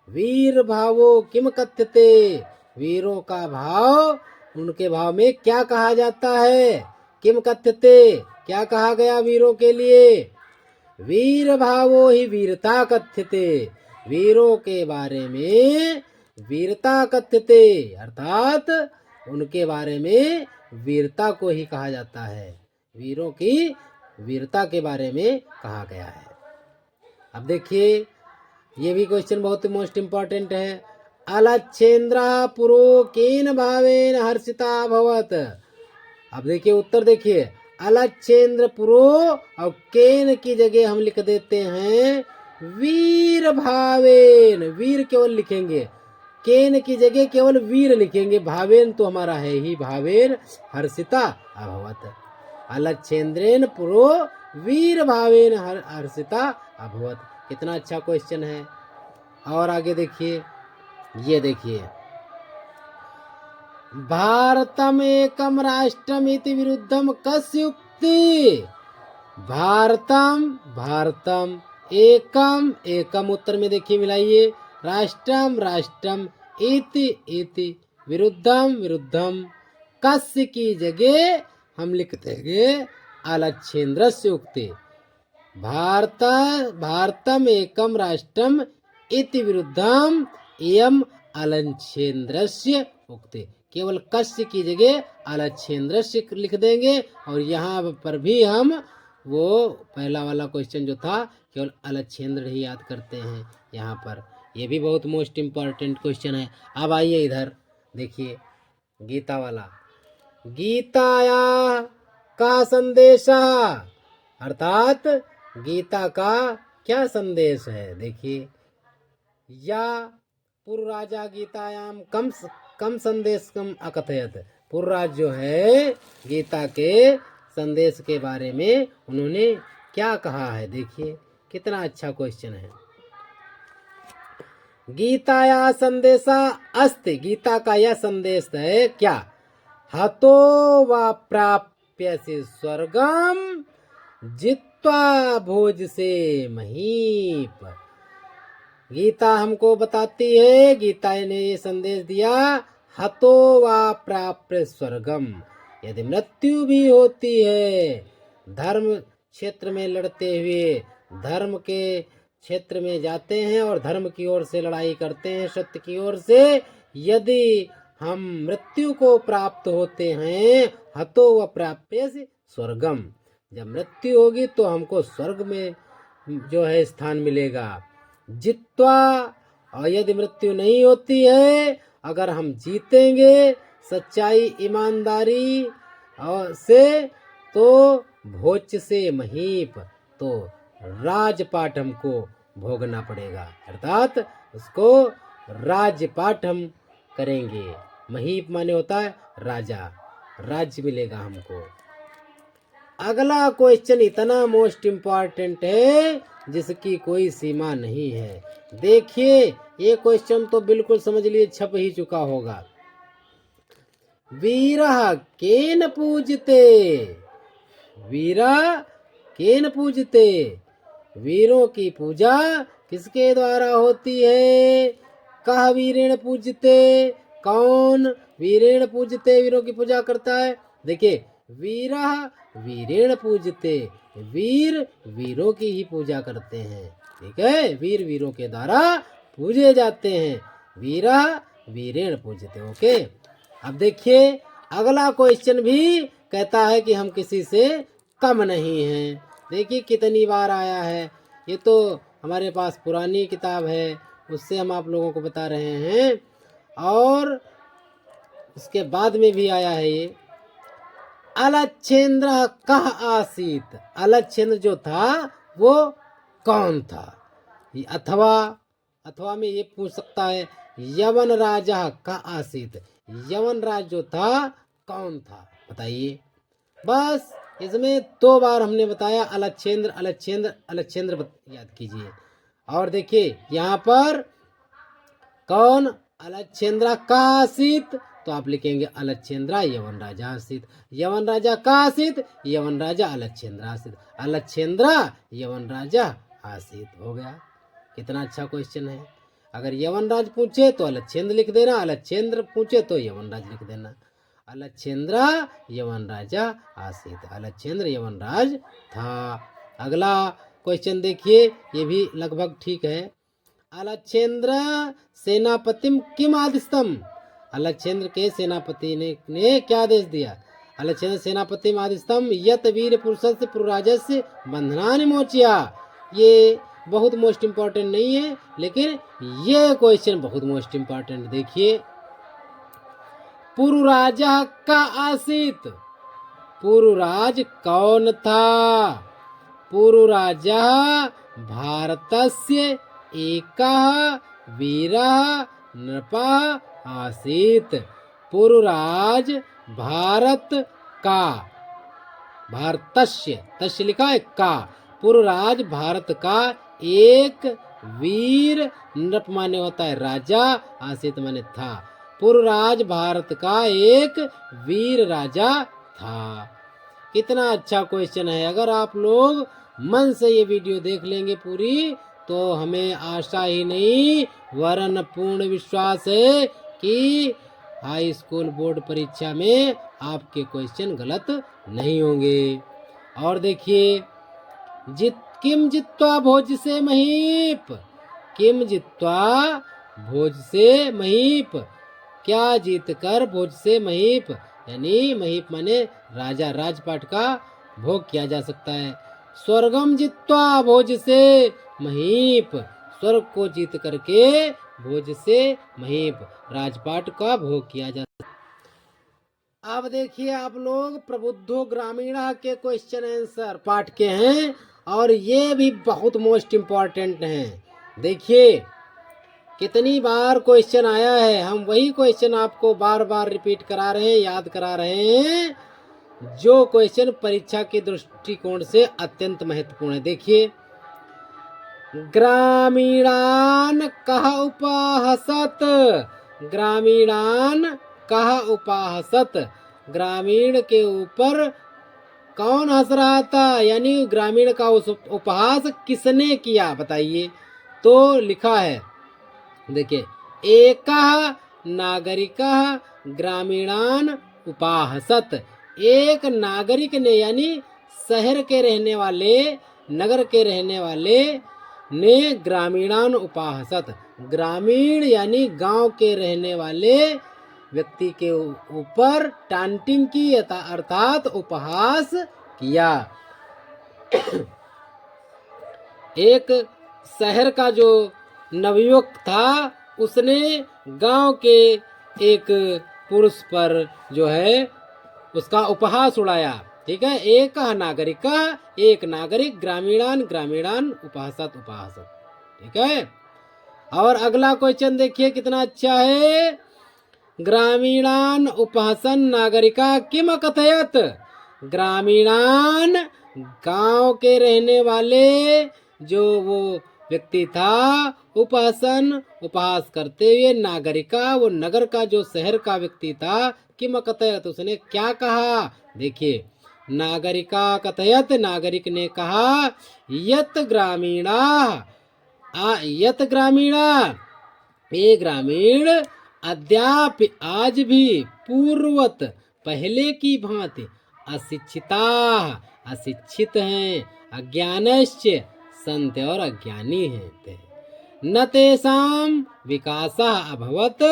वीर भावो किम कथ्यते, वीरों का भाव, उनके भाव में क्या कहा जाता है। किम कथ्यते, क्या कहा गया वीरों के लिए। वीर भावो ही वीरता कथ्यते, वीरों के बारे में वीरता कथ्यते, अर्थात उनके बारे में वीरता को ही कहा जाता है, वीरों की वीरता के बारे में कहा गया है। अब देखिए, ये भी क्वेश्चन बहुत मोस्ट इंपॉर्टेंट है। अलच्छेन्द्रः पुरो केन भावेन हर्षिता अभवत्। अब देखिए उत्तर, देखिए अलच्छेन्द्र पुरो और केन की जगह हम लिख देते हैं वीर भावेन, वीर केवल लिखेंगे, केन की जगह केवल वीर लिखेंगे, भावेन तो हमारा है ही, भावेन हर्षिता अभवत, अलच्छेंद्रेन पुरो वीर भावेन हर्षिता अभवत। कितना अच्छा क्वेश्चन है। और आगे देखिए, ये देखिए, भारतम एकम राष्ट्रम इति विरुद्धम कस्य उक्ति। भारतम, भारतम, एकम, एकम उत्तर में देखिए मिलाइए, राष्ट्रम, राष्ट्रम, इति, इति, विरुद्धम, विरुद्धम, कस्य की जगह हम लिख देंगे अलच्छेंद्रस्य उक्ति। भारत, भारतम एकम राष्ट्रम इति विरुद्धम एयम अलच्छेंद्रस्य उक्ति। केवल कस्य की जगह अलच्छेंद्रस्य लिख देंगे, और यहाँ पर भी हम वो पहला वाला क्वेश्चन जो था केवल अलच्छेंद्र ही याद करते हैं यहाँ पर। ये भी बहुत मोस्ट इम्पॉर्टेंट क्वेश्चन है। अब आइए इधर देखिए, गीता वाला, गीताया का संदेशा, अर्थात गीता का क्या संदेश है। देखिए, या पुरराजा गीतायाम कम संदेश कम अकथयत, पुरराज जो है गीता के संदेश के बारे में उन्होंने क्या कहा है। देखिए कितना अच्छा क्वेश्चन है। गीताया संदेशा अस्ति, गीता का यह संदेश है क्या, हतो व प्राप्यसि स्वर्गम जित्वा भोज से महीप। गीता हमको बताती है, गीता ने ये संदेश दिया, हतो वा प्राप्य स्वर्गम, यदि मृत्यु भी होती है धर्म क्षेत्र में लड़ते हुए, धर्म के क्षेत्र में जाते हैं और धर्म की ओर से लड़ाई करते हैं, सत्य की ओर से, यदि हम मृत्यु को प्राप्त होते हैं, हतो व प्राप्य स्वर्गम, जब मृत्यु होगी तो हमको स्वर्ग में जो है स्थान मिलेगा। जित्वा, और यदि मृत्यु नहीं होती है, अगर हम जीतेंगे सच्चाई ईमानदारी और से, तो भोज से महीप, तो राजपाट हमको भोगना पड़ेगा, अर्थात उसको राजपाट हम करेंगे। महीप माने होता है राजा, राज्य मिलेगा हमको। अगला क्वेश्चन इतना मोस्ट इम्पॉर्टेंट है जिसकी कोई सीमा नहीं है। देखिए ये क्वेश्चन तो बिल्कुल समझ लिए छप ही चुका होगा। वीरः केन पूजते, वीरा केन पूजते, वीरों की पूजा किसके द्वारा होती है। कह वीरेण पूजते, कौन वीरेण पूजते, वीरों की पूजा करता है। देखिए, वीरः वीरेण पूजते, वीर वीरों की ही पूजा करते हैं, ठीक है, वीर वीरों के द्वारा पूजे जाते हैं, वीरा वीरेण पूजते। ओके, अब देखिए अगला क्वेश्चन भी कहता है कि हम किसी से कम नहीं हैं। देखिए कितनी बार आया है, ये तो हमारे पास पुरानी किताब है, उससे हम आप लोगों को बता रहे हैं, और उसके बाद में भी आया है ये, अलच्छेंद्र कह आसीत, अलच्छेंद्र जो था वो कौन था। अथवा, अथवा में ये पूछ सकता है, यवन राजा का आसीत, यवन राज जो था कौन था, बताइए। बस इसमें 2 बार हमने बताया, अलच्छेंद्र अलच्छेंद्र अलच्छेंद्र याद कीजिए। और देखिए यहाँ पर कौन, अलच्छेंद्र का आसीत, तो आप लिखेंगे अलच्छेंद्र यवन राजा आसीत, यवन राजा का आसीत, यवन राजा अलच्छेंद्र आसीत, अलच्छेंद्र यवन राजा आसीत, हो गया। कितना अच्छा क्वेश्चन है। अगर यवन राज पूछे तो अलच्छेंद्र लिख देना, अलच्छेंद्र पूछे तो यवन राज लिख देना। अलच्छेंद्र यवन राजा आसीत, अलच्छेंद्र यवन राज था। अगला क्वेश्चन देखिए, ये भी लगभग ठीक है। अलच्छेंद्र सेनापतिम किम आदिस्तम, अलच्छेंद्र के सेनापति ने क्या आदेश दिया। अलच्छेंद्र सेनापतिम आदिस्तम यत वीर पुरुषस्य पुरराजस्य बंधनानि मोचया। ये बहुत मोस्ट इम्पॉर्टेंट नहीं है, लेकिन ये क्वेश्चन बहुत मोस्ट इम्पॉर्टेंट। देखिए, पुरुराजा का आसीत, पुरुराज कौन था। पुरुराजा भारतस्य एकः वीरः नृपः आसीत्। पुरुराज भारत का, भारतस्य, तस्य लिखा है का, पुरुराज भारत का एक वीर, नृप माने होता है राजा, आसित माने था। पुरुराज भारत का एक वीर राजा था। कितना अच्छा क्वेश्चन है। अगर आप लोग मन से ये वीडियो देख लेंगे पूरी, तो हमें आशा ही नहीं वरन पूर्ण विश्वास है कि हाई स्कूल बोर्ड परीक्षा में आपके क्वेश्चन गलत नहीं होंगे। और देखिए, किम जित्वा भोज से महीप, किम जित्वा भोज से महीप, क्या जीत कर भोज से महीप, यानी महीप माने राजा, राजपाट का भोग किया जा सकता है। स्वर्गम जित्वा भोज से महीप, स्वर्ग को जीत करके भोज से महीप, राजपाट का भोग किया जा सकता है। अब देखिए आप लोग, प्रबुद्धो ग्रामीणा के क्वेश्चन आंसर पाठ के हैं और ये भी बहुत मोस्ट इम्पॉर्टेंट हैं। देखिए कितनी बार क्वेश्चन आया है, हम वही क्वेश्चन आपको बार बार रिपीट करा रहे हैं, याद करा रहे हैं, जो क्वेश्चन परीक्षा के दृष्टिकोण से अत्यंत महत्वपूर्ण है। देखिए, ग्रामीणान कह उपाहसत, ग्रामीणान कह उपाहसत, ग्रामीण के ऊपर कौन हंस रहा था, यानी ग्रामीण का उस उपहास किसने किया बताइए। तो लिखा है, देखिए, एकः नागरिकः ग्रामीणान उपाहसत, एक नागरिक ने, यानी शहर के रहने वाले, नगर के रहने वाले ने ग्रामीणान उपाहसत, ग्रामीण यानी गांव के रहने वाले व्यक्ति के ऊपर टांटिंग की, अर्थात उपहास किया। एक शहर का जो नवयुवक था, उसने गांव के एक पुरुष पर जो है उसका उपहास उड़ाया। ठीक है, एक नागरिक, एक नागरिक, ग्रामीणान ग्रामीणान उपहासत उपहासत। ठीक है, और अगला क्वेश्चन देखिए कितना अच्छा है। ग्रामीणान उपहसन नागरिका किम कथयत, ग्रामीणान गांव के रहने वाले जो वो व्यक्ति था, उपहसन उपहास करते हुए नागरिका, वो नगर का जो शहर का व्यक्ति था, किम कथयत, उसने क्या कहा। देखिए, नागरिका कथयत, नागरिक ने कहा, यत ग्रामीणा, यत ग्रामीणा, ये ग्रामीण अद्याप आज भी पूर्वत पहले की भांति अशिक्षिता, अशिक्षित हैं, अज्ञानश्च संत और अज्ञानी हैं। न तेषाम विकासः अभवत,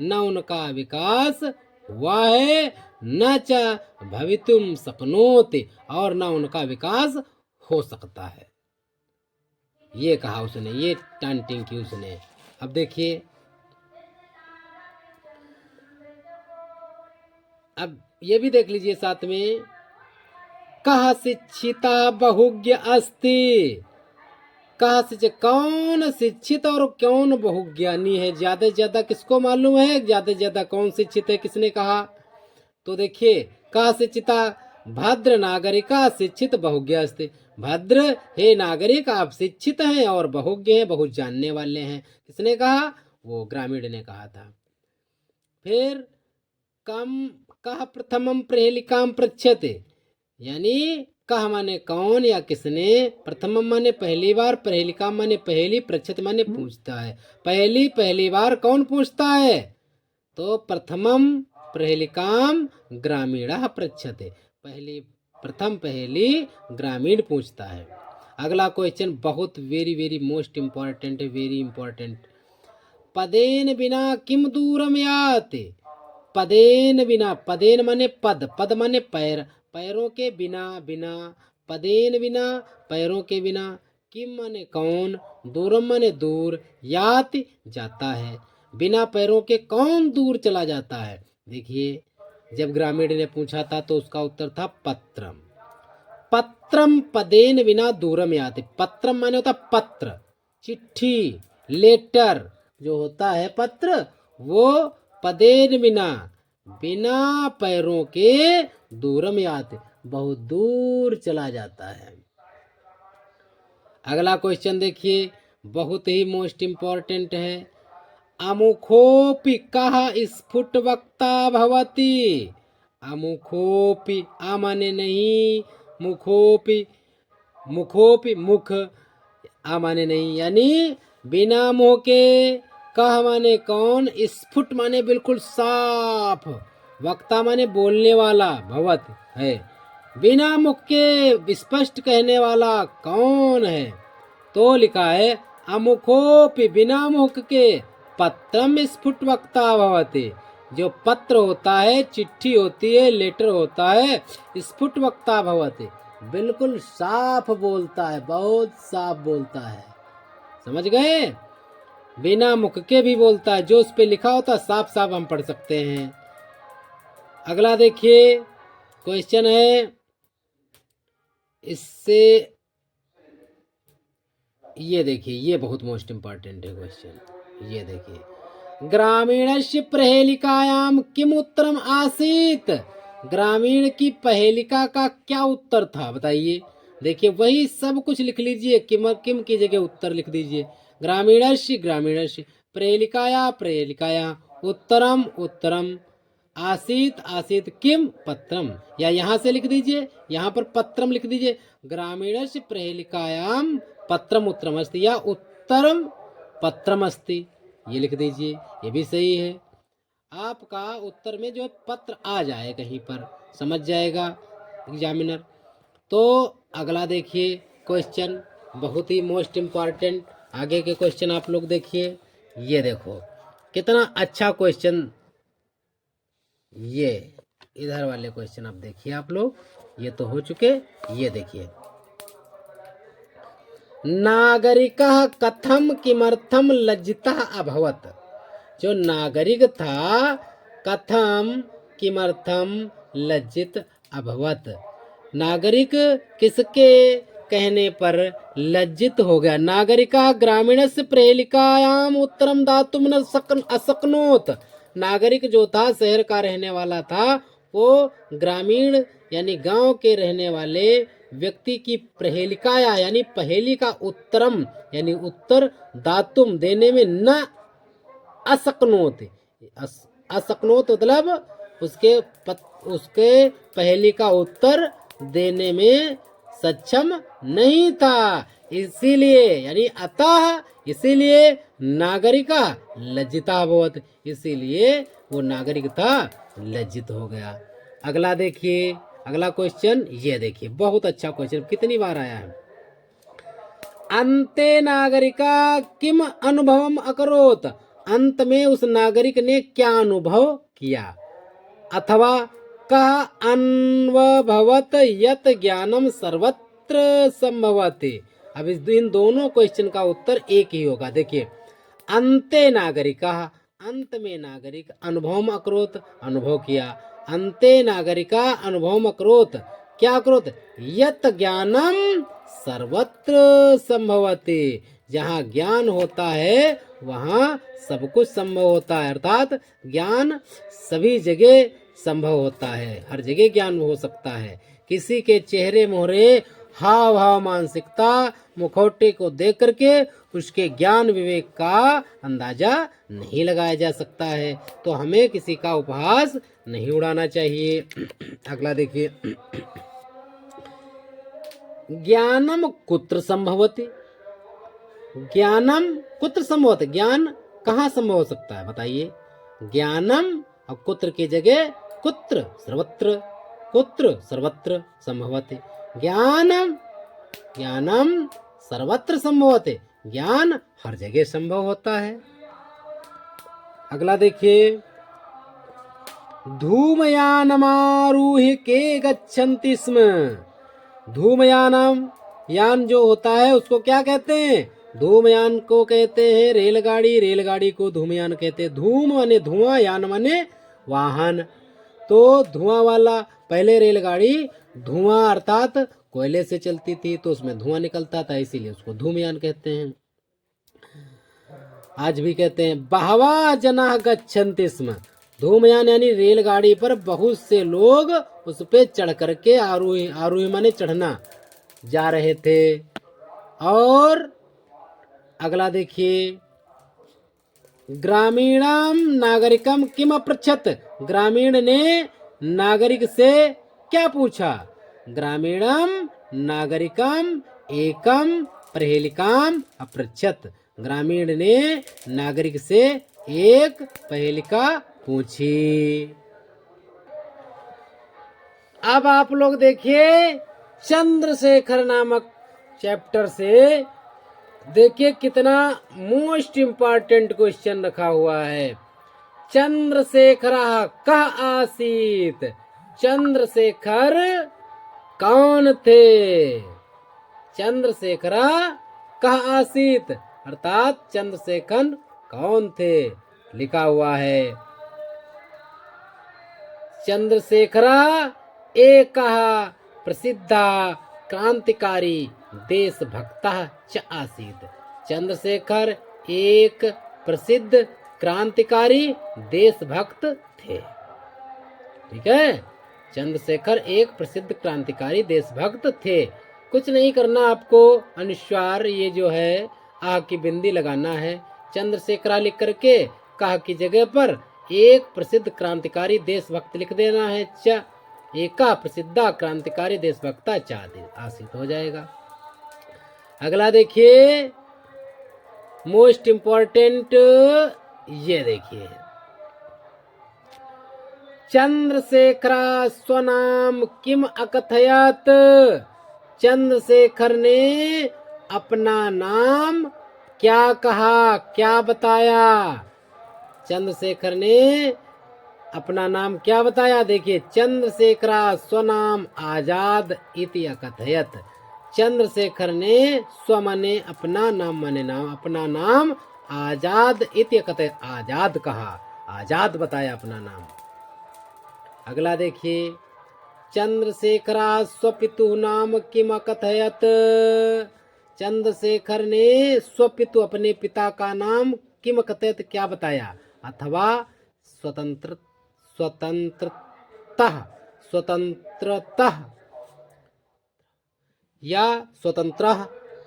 न उनका विकास हुआ है, न च भवितुम शक्नोति, और न उनका विकास हो सकता है। ये कहा उसने, ये टांटिंग की उसने। अब देखिए, अब ये भी देख लीजिए साथ में, कह शिक्षिता बहुज्ञ अस्ति, कह शिक्षित, कौन शिक्षित और कौन बहुज्ञानी है, ज्यादा से ज्यादा किसको मालूम है, ज्यादा से ज्यादा कौन शिक्षित है, किसने कहा। तो देखिए, कह शिक्षिता भद्र नागरिका शिक्षित बहुज्ञ अस्ति, भद्र हे नागरिक आप शिक्षित हैं और बहुज्ञ हैं, बहुत जानने वाले हैं। किसने कहा, वो ग्रामीण ने कहा था। फिर कम कह प्रथमम प्रहेलिकाम पृच्छते, यानी कह माने कौन या किसने, प्रथमम माने पहली बार, प्रहेलिका माने पहली, पृच्छत माने पूछता है। पहली बार कौन पूछता है, तो प्रथमम प्रहेलिकाम ग्रामीणः पृच्छते, पहली ग्रामीण पूछता है। अगला क्वेश्चन बहुत वेरी मोस्ट इम्पॉर्टेंट है, वेरी इम्पॉर्टेंट। पदेन बिना किम दूरम याति, पदेन बिना, पदेन माने पद, पद माने पैर, पैरों के बिना, बिना, पदेन बिना, पैरों के बिना, किम माने कौन, दूरम माने दूर, याति जाता है, बिना पैरों के कौन दूर चला जाता है। देखिए, जब ग्रामीण ने पूछा था तो उसका उत्तर था पत्रम, पत्रम पदेन विना दूरम याति। पत्रम माने होता पत्र, चिट्ठी, लेटर जो होता है पत्र, वो पदेन बिना, बिना पैरों के दूरम याति, बहुत दूर चला जाता है। अगला क्वेश्चन देखिए, बहुत ही मोस्ट इम्पोर्टेंट है। अमुखोपि कः स्फुट वक्ता भवति। अमुखोपि, आ माने नहीं, मुखोपि, मुखोपि मुख, आ माने नहीं, यानी बिना मुंह के, कह माने कौन, स्फुट माने बिल्कुल साफ, वक्ता माने बोलने वाला, भवत है, बिना मुख के स्पष्ट कहने वाला कौन है। तो लिखा है अमुखोपि, बिना मुख के, पत्रम स्फुट वक्ता भवति, जो पत्र होता है, चिट्ठी होती है, लेटर होता है, स्फुट वक्ता भवति, बिल्कुल साफ बोलता है, बहुत साफ बोलता है। समझ गए? बिना मुख के भी बोलता है, जो उस पे लिखा होता है साफ साफ हम पढ़ सकते हैं। अगला देखिए क्वेश्चन है, इससे ये देखिए, ये बहुत मोस्ट इम्पॉर्टेंट है क्वेश्चन। ये देखिए, ग्रामीणस्य प्रहेलिकायाम किम उत्तरम आसीत। ग्रामीण की पहेलिका का क्या उत्तर था, बताइए। देखिए, वही सब कुछ लिख लीजिए, किम किम की जगह उत्तर लिख दीजिए। ग्रामीणस्य, ग्रामीणस्य, प्रहेलिकाया, प्रहेलिकाया, उत्तरम, उत्तरम, आसीत, आसीत, किम, पत्रम, या यहाँ से लिख दीजिए, यहाँ पर पत्रम लिख दीजिए। ग्रामीणस्य प्रहेलिकायाम पत्रम उत्तरम अस्ति, या उत्तरम पत्रम अस्ति, ये लिख दीजिए, ये भी सही है। आपका उत्तर में जो पत्र आ जाए कहीं पर, समझ जाएगा एग्जामिनर। तो अगला देखिए क्वेश्चन, बहुत ही मोस्ट इम्पॉर्टेंट। आगे के क्वेश्चन आप लोग देखिए, ये देखो कितना अच्छा क्वेश्चन। ये इधर वाले क्वेश्चन आप देखिए आप लोग, ये तो हो चुके। ये देखिए, नागरिकः कथम किमर्थम लज्जितः अभवत। जो नागरिक था, कथम किमर्थम लज्जित अभवत, नागरिक किसके कहने पर लज्जित हो गया। नागरिका ग्रामीणस्य प्रहेलिकायाम उत्तरम दातुम न असक्नोत। नागरिक जो था, शहर का रहने वाला था, वो ग्रामीण यानी गांव के रहने वाले व्यक्ति की प्रहेलिकाया यानी पहेली का उत्तरम यानी उत्तर दातुम देने में न असक्नोत। असक्नोत मतलब उसके पहेली का उत्तर देने में सक्षम नहीं था, इसीलिए यानी अतः, इसीलिए नागरिका लज्जिता भवत, इसीलिए वो नागरिक था, लज्जित हो गया। अगला देखिए, अगला क्वेश्चन, ये देखिए बहुत अच्छा क्वेश्चन, कितनी बार आया है। अंते नागरिका किम अनुभवम अकरोत। अंत में उस नागरिक ने क्या अनुभव किया। अथवा कह अनुभवत यत ज्ञानम सर्वत्र संभवते। अब इन दोनों क्वेश्चन का उत्तर एक ही होगा। देखिए, अंते नागरिका, अंत में नागरिक, अनुभवम अकरोत, अनुभव किया। अंते नागरिका अनुभवम अकरोत, क्या अकरोत, यत ज्ञानम सर्वत्र संभवते। जहाँ ज्ञान होता है वहाँ सब कुछ संभव होता है, अर्थात ज्ञान सभी जगह संभव होता है, हर जगह ज्ञान हो सकता है। किसी के चेहरे मोहरे, हाव भाव, मानसिकता, मुखौटे को देख करके उसके ज्ञान विवेक का अंदाजा नहीं लगाया जा सकता है। तो हमें किसी का उपहास नहीं उड़ाना चाहिए। अगला देखिए, ज्ञानम कुत्र संभवति। ज्ञानम कुत्र संभवति, ज्ञान कहाँ संभव हो सकता है, बताइए। ज्ञानम और कुत्र की जगह कुत्र, सर्वत्र, कुत्र सर्वत्र संभवति। ज्ञानम, ज्ञानम सर्वत्र संभवति, ज्ञान हर जगह संभव होता है। अगला देखिए, धूमयानमारूह्य के गच्छन्ति स्म। धूमयानम, यान जो होता है उसको क्या कहते हैं, धूमयान को कहते हैं रेलगाड़ी, रेलगाड़ी को धूमयान कहते हैं। धूम माने धुआं, यान माने वाहन। तो धुआं वाला, पहले रेलगाड़ी धुआं अर्थात कोयले से चलती थी तो उसमें धुआं निकलता था, इसीलिए उसको धूमयान कहते हैं। आज भी कहते हैं बहवा जना गच्छन्ति स्म। धूमयान यानी रेलगाड़ी पर बहुत से लोग उस पे चढ़ करके आरोही, आरोही माने चढ़ना, जा रहे थे। और अगला देखिए, ग्रामीणम नागरिकम किम अपृच्छत। ग्रामीण ने नागरिक से क्या पूछा? ग्रामीणम नागरिकम एकम प्रहेलिकाम अपृच्छत। ग्रामीण ने नागरिक से एक पहेलिका पूछी। अब आप लोग देखिए चंद्रशेखर नामक चैप्टर से देखिए कितना मोस्ट इम्पॉर्टेंट क्वेश्चन रखा हुआ है। चंद्रशेखर कह आसीत। चंद्रशेखर कौन थे? चंद्रशेखर कह आसीत अर्थात चंद्रशेखर कौन थे, लिखा हुआ है। चंद्रशेखरा एक प्रसिद्ध क्रांतिकारी देशभक्त च आसीत। चंद्रशेखर एक प्रसिद्ध क्रांतिकारी देशभक्त थे। ठीक है, चंद्रशेखर एक प्रसिद्ध क्रांतिकारी देशभक्त थे। कुछ नहीं करना आपको, अनुस्वार ये जो है आ की बिंदी लगाना है। चंद्रशेखरा लिख करके कह की जगह पर एक प्रसिद्ध क्रांतिकारी देशभक्त लिख देना है। च एका प्रसिद्ध क्रांतिकारी देशभक्ता च आसित हो जाएगा। अगला देखिए मोस्ट इम्पोर्टेंट, ये देखिए चंद्रशेखरा स्वनाम किम अकथयत। चंद्रशेखर ने अपना नाम क्या कहा, क्या बताया? चंद्रशेखर ने अपना नाम क्या बताया? देखिए, चंद्रशेखरा स्वनाम आजाद इति अकथयत। चंद्रशेखर ने स्व माने अपना, नाम माने नाम, अपना नाम आजाद इति अकथयत, आजाद कहा, आजाद बताया अपना नाम। अगला देखिए, चंद्रशेखरा स्वपितु नाम किम अकथयत। चंद्रशेखर ने स्वपितु अपने पिता का नाम किम अकथयत क्या बताया? अथवा स्वतंत्रतः या स्वतंत्र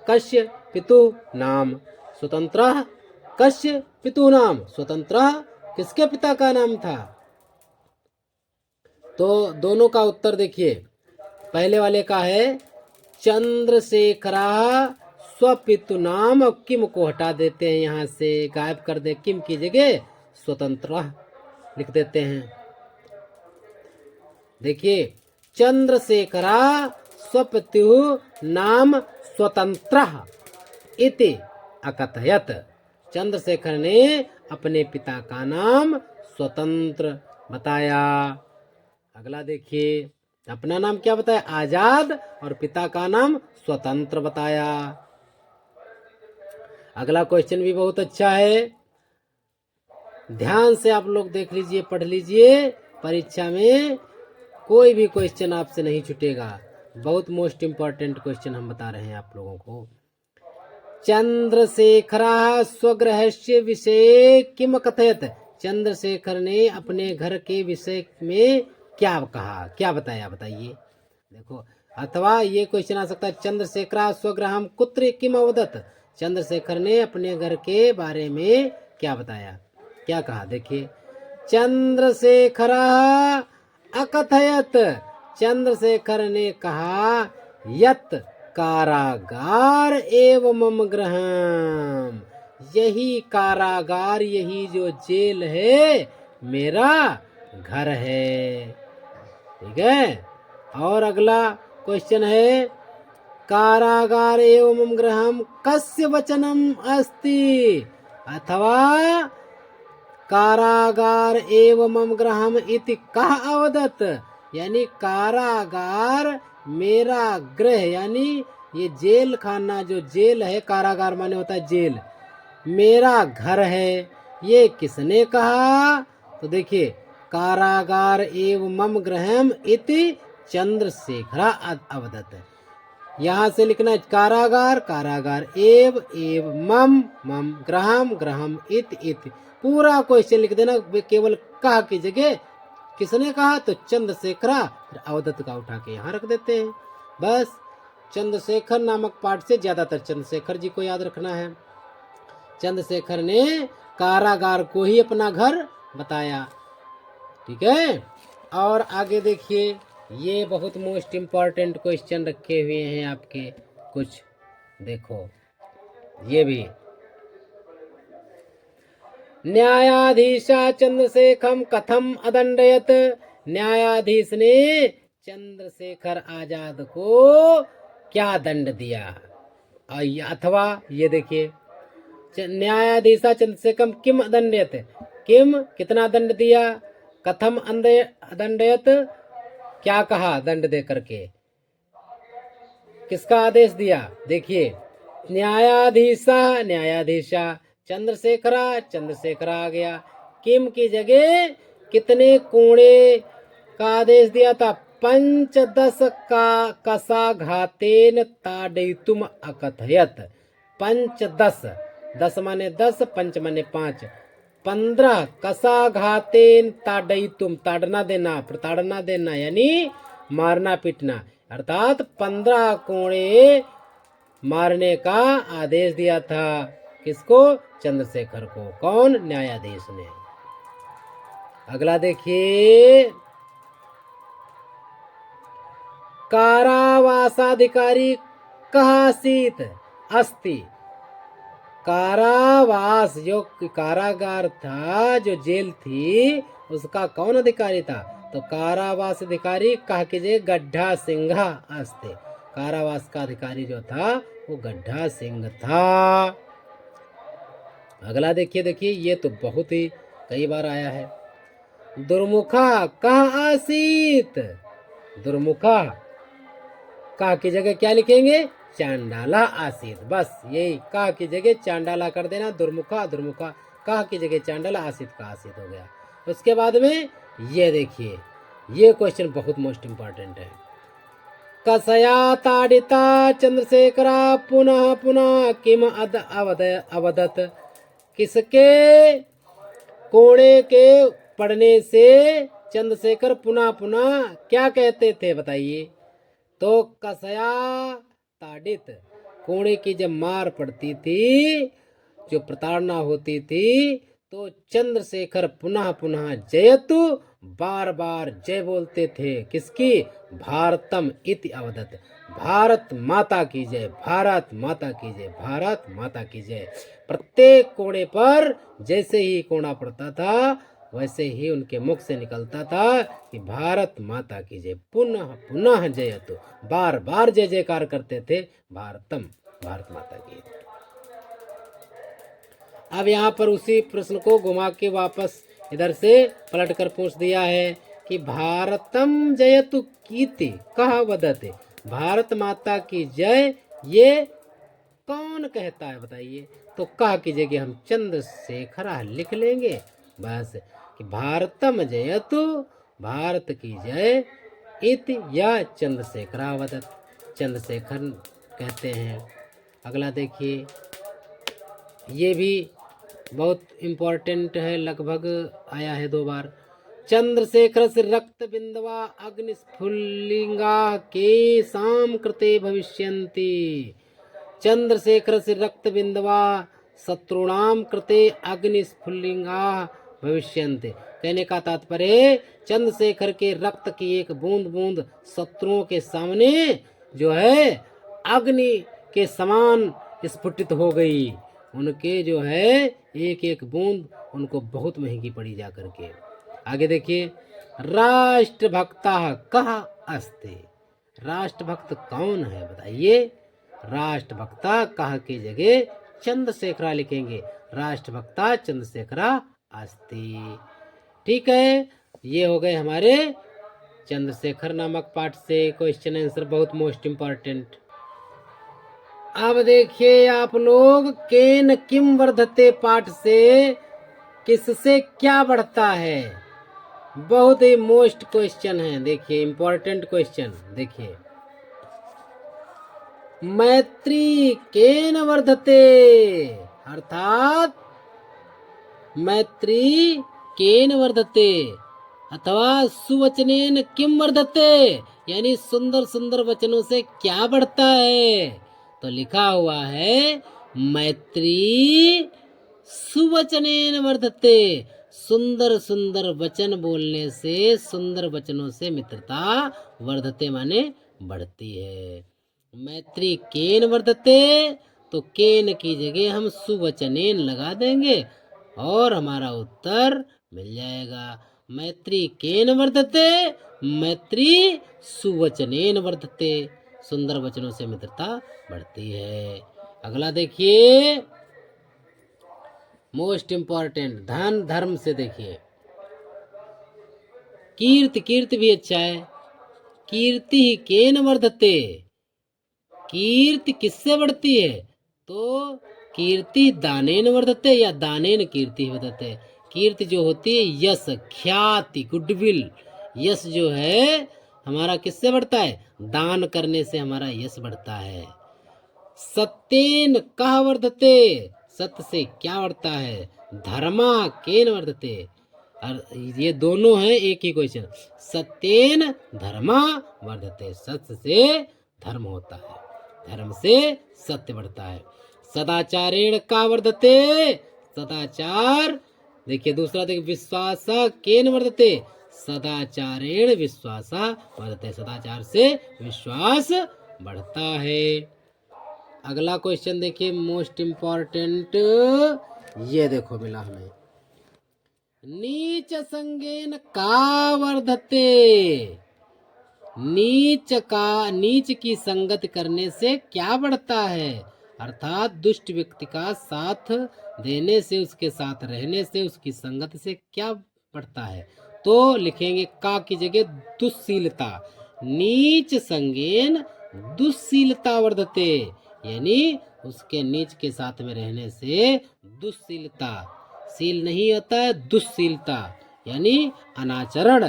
कस्य पितु नाम। स्वतंत्र कस्य पितु नाम, स्वतंत्र किसके पिता का नाम था? तो दोनों का उत्तर देखिए। पहले वाले का है चंद्रशेखरा स्वपितु नाम, किम को हटा देते हैं, यहाँ से गायब कर दे, किम की जगह स्वतंत्र लिख देते हैं। देखिए, चंद्रशेखरा स्वपितु नाम स्वतंत्र इति अकथयत। चंद्रशेखर ने अपने पिता का नाम स्वतंत्र बताया। अगला देखिए, अपना नाम क्या बताया? आजाद, और पिता का नाम स्वतंत्र बताया। अगला क्वेश्चन भी बहुत अच्छा है, ध्यान से आप लोग देख लीजिए, पढ़ लीजिए, परीक्षा में कोई भी क्वेश्चन आपसे नहीं छूटेगा। बहुत मोस्ट इम्पोर्टेंट क्वेश्चन हम बता रहे हैं आप लोगों को। चंद्रशेखरा स्वगृहस्य विषय किम कथयत। चंद्रशेखर ने अपने घर के विषय में क्या कहा, क्या बताया? बताइए। देखो, अथवा ये क्वेश्चन आ सकता है, चंद्रशेखरा स्वगृहम कुत्र किम अवदत। चंद्रशेखर ने अपने घर के बारे में क्या बताया, क्या कहा? देखिए, चंद्रशेखरा अकथयत। चंद्रशेखर ने कहा यत कारागार एवं मम गृहम। यही कारागार, यही जो जेल है, मेरा घर है। ठीक है, और अगला क्वेश्चन है, कारागार एवं मम गृहम कस्य वचनम अस्ति। अथवा कारागार एवं मम गृहम इति कह अवदत। यानी कारागार मेरा गृह, यानी ये जेल खाना, जो जेल है, कारागार माने होता है जेल, मेरा घर है, ये किसने कहा? तो देखिए, कारागार एवं मम गृहम इति चंद्रशेखरा अवदत। यहाँ से लिखना है कारागार कारागार, एव एव, मम मम, ग्रहम ग्रहम, इत इत। पूरा क्वेश्चन लिख देना, केवल कहा की जगह किसने कहा, तो चंद्रशेखरा, फिर अवदत्त का उठा के यहाँ रख देते हैं। बस चंद्रशेखर नामक पाठ से ज्यादातर चंद्रशेखर जी को याद रखना है। चंद्रशेखर ने कारागार को ही अपना घर बताया। ठीक है, और आगे देखिए, ये बहुत मोस्ट इम्पॉर्टेंट क्वेश्चन रखे हुए हैं आपके कुछ, देखो ये भी। न्यायाधीशा चंद्रशेखरम कथम अदंडयत, न्यायाधीश ने चंद्रशेखर आजाद को क्या दंड दिया। अथवा ये देखिए, न्यायाधीशा चंद्रशेखरम किम अदंडयत, किम कितना दंड दिया, कथम अदंडयत क्या कहा दंड दे करके, किसका आदेश दिया। देखिए, न्यायाधीशा न्यायाधीशा, चंद्रशेखरा चंद्रशेखरा आ गया, किम की जगह कितने कोड़े का आदेश दिया था, पंचदश का कसाघातेन ताडयितुम अकथयत। पंचदश, 10 माने 10, पंच माने 5, 15 कसाघातेन ताडयितुम, ताड़ना देना, प्रताड़ना देना, यानी मारना पीटना, अर्थात 15 कोड़े मारने का आदेश दिया था। किसको, चंद्रशेखर को। कौन, न्यायाधीश ने। अगला देखिए, कारावासाधिकारी कहासीत अस्ति, कारावास जो कारागार था, जो जेल थी, उसका कौन अधिकारी था, तो कारावास अधिकारी कहा कीजिए गड्ढा सिंह अस्ति, कारावास का अधिकारी जो था वो गड्ढा सिंह था। अगला देखिए, देखिए ये तो बहुत ही कई बार आया है, दुर्मुखा कहाँ आसीत, दुर्मुखा का की जगह क्या लिखेंगे, चांडाला आसीत। बस यही, का की जगह चांडाला कर देना, दुर्मुखा दुर्मुखा, का की जगह चांडाला, आसीत का आसीत हो गया। उसके बाद में ये देखिए, ये क्वेश्चन बहुत मोस्ट इंपॉर्टेंट है, कसया ताड़िता चंद्रशेखरा पुनः पुनः किम अवदत, किसके कोड़े के पड़ने से चंद्रशेखर पुनः पुनः क्या कहते थे, बताइए। तो कसया ताड़ित, कोड़े की जब मार पड़ती थी, जो प्रताड़ना होती थी, तो चंद्रशेखर पुनः पुनः जयतु, बार बार जय बोलते थे, किसकी, भारतम इति अवदत, भारत माता की जय, भारत माता की जय, भारत माता की जय। प्रत्येक कोड़े पर जैसे ही कोड़ा पड़ता था, वैसे ही उनके मुख से निकलता था कि भारत माता की जय, पुनः पुनः जयतु, बार बार जय जयकार करते थे, भारतम, भारत माता की। अब यहाँ पर उसी प्रश्न को घुमा के वापस इधर से पलट कर पूछ दिया है कि भारतम जयतु कीति कहा वदते, भारत माता की जय ये कौन कहता है, बताइए। तो कहा की जगह हम चंद्रशेखरा लिख लेंगे, बस कि भारतम जयतु, भारत की जय, इति या चंद्रशेखरा वदत, चंद्रशेखर कहते हैं। अगला देखिए, ये भी बहुत इम्पोर्टेंट है, लगभग आया है 2 बार, चंद्रशेखर से रक्त बिंदवा अग्निस्फुल्लिंगा के शाम कृते भविष्यन्ति, चंद्रशेखर से रक्त बिंदवा शत्रुणाम कृते अग्निस्फुल्लिंगा भविष्यन्ते। कहने का तात्पर्य, चंद्रशेखर के रक्त की एक बूंद बूंद शत्रुओं के सामने जो है अग्नि के समान स्फुटित हो गई, उनके जो है एक एक बूंद उनको बहुत महंगी पड़ी जा करके। आगे देखिए, राष्ट्रभक्ता कहा अस्ति, राष्ट्रभक्त कौन है, बताइए। राष्ट्रभक्ता कहा की जगह चंद्रशेखरा लिखेंगे, राष्ट्रभक्ता चंद्रशेखरा अस्ति। ठीक है, ये हो गए हमारे चंद्रशेखर नामक पाठ से क्वेश्चन आंसर, बहुत मोस्ट इम्पॉर्टेंट। अब देखिए आप लोग, केन किम वर्धते पाठ से किससे क्या बढ़ता है, बहुत ही मोस्ट क्वेश्चन है। देखिए इम्पोर्टेंट क्वेश्चन, देखिए मैत्री केन वर्धते, अर्थात मैत्री केन वर्धते अथवा सुवचनेन किम वर्धते, यानी सुंदर सुंदर वचनों से क्या बढ़ता है। तो लिखा हुआ है मैत्री सुवचनेन वर्धते, सुंदर सुंदर वचन बोलने से, सुंदर वचनों से मित्रता वर्धते माने बढ़ती है। मैत्री केन वर्धते, तो केन की जगह हम सुवचनेन लगा देंगे और हमारा उत्तर मिल जाएगा। मैत्री केन वर्धते, मैत्री सुवचनेन वर्धते, सुंदर वचनों से मित्रता बढ़ती है। अगला देखिए, मोस्ट इंपॉर्टेंट धन धर्म से देखिए। कीर्ति, कीर्ति भी अच्छा है। कीर्ति केन वर्धते, कीर्ति किससे बढ़ती है, तो कीर्ति दानेन वर्धते या दानेन कीर्ति वर्धते। कीर्ति जो होती है यश, ख्याति, गुडविल, यश जो है हमारा किससे बढ़ता है, दान करने से हमारा यश बढ़ता है। सत्येन कह वर्धते, सत्य से क्या बढ़ता है, धर्मा केन वर्धते, और ये दोनों हैं एक ही क्वेश्चन। सत्येन धर्मा वर्धते, सत्य से धर्म होता है, धर्म से सत्य बढ़ता है। सदाचारेण का वर्धते, सदाचार देखिए दूसरा देखिए, विश्वास केन वर्धते, सदाचारेण विश्वास वर्धते, सदाचार से विश्वास बढ़ता है। अगला क्वेश्चन देखिए मोस्ट इंपॉर्टेंट, ये देखो मिला हमें, नीच संगेन का वर्धते, नीच की संगत करने से क्या बढ़ता है, अर्थात दुष्ट व्यक्ति का साथ देने से, उसके साथ रहने से, उसकी संगत से क्या बढ़ता है। तो लिखेंगे का की जगह दुश्शीलता, नीच संगेन दुश्शीलता वर्धते, यानी उसके नीच के साथ में रहने से दुश्शीलता, शील नहीं होता है दुश्शीलता, यानी अनाचरण,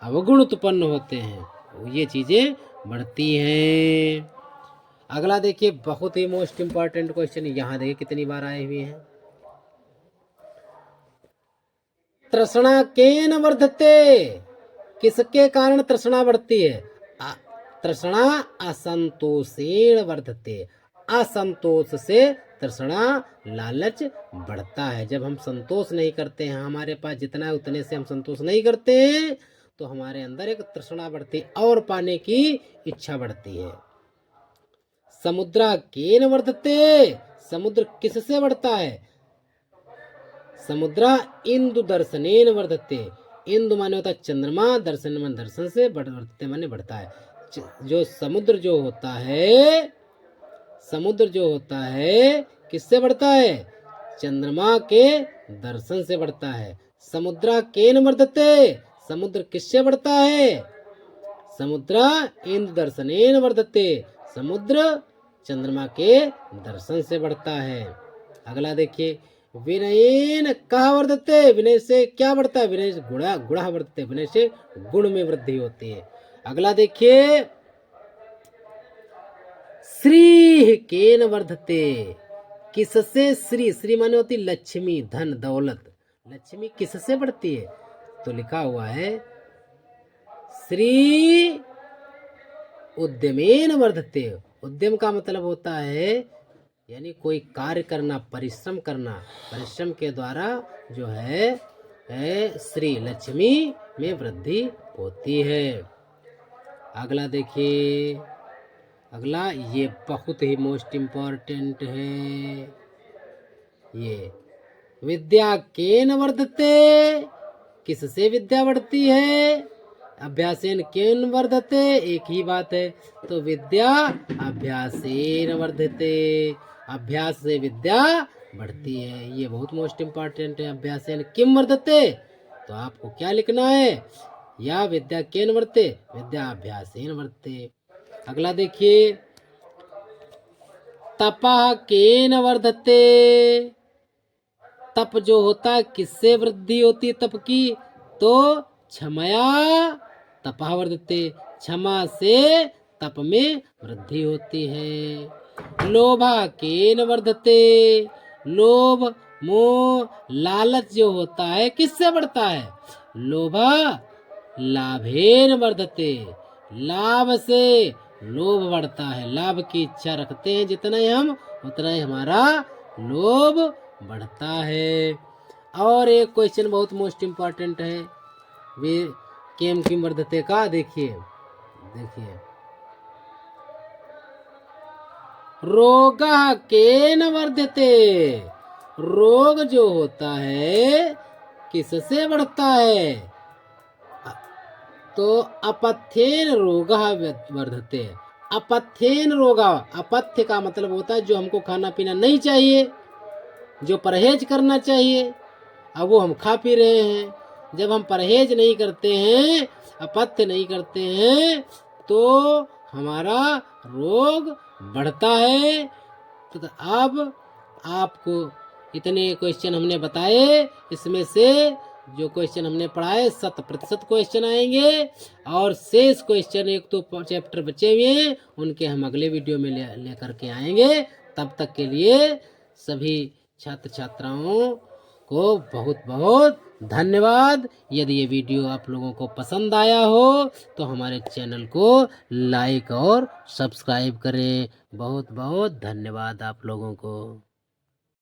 अवगुण उत्पन्न होते हैं, ये चीजें बढ़ती हैं। अगला देखिए बहुत ही मोस्ट इंपॉर्टेंट क्वेश्चन, यहां देखिए कितनी बार आए हुए हैं। तृष्णा केन वर्धते, किसके कारण तृष्णा बढ़ती है, तृष्णा असंतोषेण वर्धते, असंतोष से तृष्णा लालच बढ़ता है। जब हम संतोष नहीं करते हैं, हमारे पास जितना है उतने से हम संतोष नहीं करते हैं, तो हमारे अंदर एक तृष्णा बढ़ती और पाने की इच्छा बढ़ती है। समुद्रा केन वर्धते, समुद्र किससे बढ़ता है, समुद्रा इंदु दर्शनेन वर्धते, इंदु माने होता है चंद्रमा, दर्शन मन दर्शन से बढ़ते माने बढ़ता है। जो समुद्र जो होता है, समुद्र जो होता है किससे बढ़ता है, चंद्रमा के दर्शन से बढ़ता है। समुद्रा केन वर्धते, समुद्र किससे बढ़ता है, समुद्रा इंद्र दर्शनेन वर्धते, समुद्र चंद्रमा के दर्शन से बढ़ता है। अगला देखिए, विनयेन कहा वर्धते, विनय से क्या बढ़ता है, विनय से गुणा गुणा वर्धते, विनय से गुण में वृद्धि होती है। अगला देखिए, श्री केन वर्धते, किससे श्री, श्री माने होती लक्ष्मी, धन दौलत, लक्ष्मी किससे बढ़ती है, तो लिखा हुआ है श्री उद्यमेन वर्धते, उद्यम का मतलब होता है यानी कोई कार्य करना, परिश्रम करना, परिश्रम के द्वारा जो है श्री लक्ष्मी में वृद्धि होती है। अगला देखिए, अगला ये बहुत ही मोस्ट इम्पोर्टेंट है, ये विद्या केन वर्धते, किससे विद्या बढ़ती है, अभ्यासेन केन वर्धते, एक ही बात है, तो विद्या अभ्यासेन वर्धते, अभ्यास से विद्या बढ़ती है, ये बहुत मोस्ट इम्पॉर्टेंट है। अभ्यासेन किम वर्धते, तो आपको क्या लिखना है, या विद्या केन वर्धते, विद्या अभ्यासेन वर्धते। अगला देखिए, तपः केन वर्धते, तप जो होता है किससे वृद्धि होती है तप की, तो क्षमया तपः वर्धते, क्षमा से तप में वृद्धि होती है। लोभाकेन वर्धते, लोभ मोह लालच जो होता है किससे बढ़ता है? लोभा लाभेन वर्धते, लाभ से लोभ बढ़ता है। लाभ की इच्छा रखते हैं जितने हम, उतना ही हमारा लोभ बढ़ता है। और एक क्वेश्चन बहुत मोस्ट इम्पॉर्टेंट है वे केम किम वर्धते का, देखिए रोग केन वर्धते, रोग जो होता है किससे बढ़ता है? तो अपथ्येन रोग वर्धते। अपथ्येन रोग, अपथ्य का मतलब होता है जो हमको खाना पीना नहीं चाहिए, जो परहेज करना चाहिए, अब वो हम खा पी रहे हैं। जब हम परहेज नहीं करते हैं, अपथ्य नहीं करते हैं, तो हमारा रोग बढ़ता है। तो अब आपको इतने क्वेश्चन हमने बताए, इसमें से जो क्वेश्चन हमने पढ़ाए 100% क्वेश्चन आएंगे, और शेष क्वेश्चन एक तो चैप्टर बचे हुए हैं उनके हम अगले वीडियो में लेकर के आएंगे। तब तक के लिए सभी छात्र छात्राओं को बहुत बहुत धन्यवाद। यदि ये वीडियो आप लोगों को पसंद आया हो तो हमारे चैनल को लाइक और सब्सक्राइब करें। बहुत बहुत धन्यवाद आप लोगों को।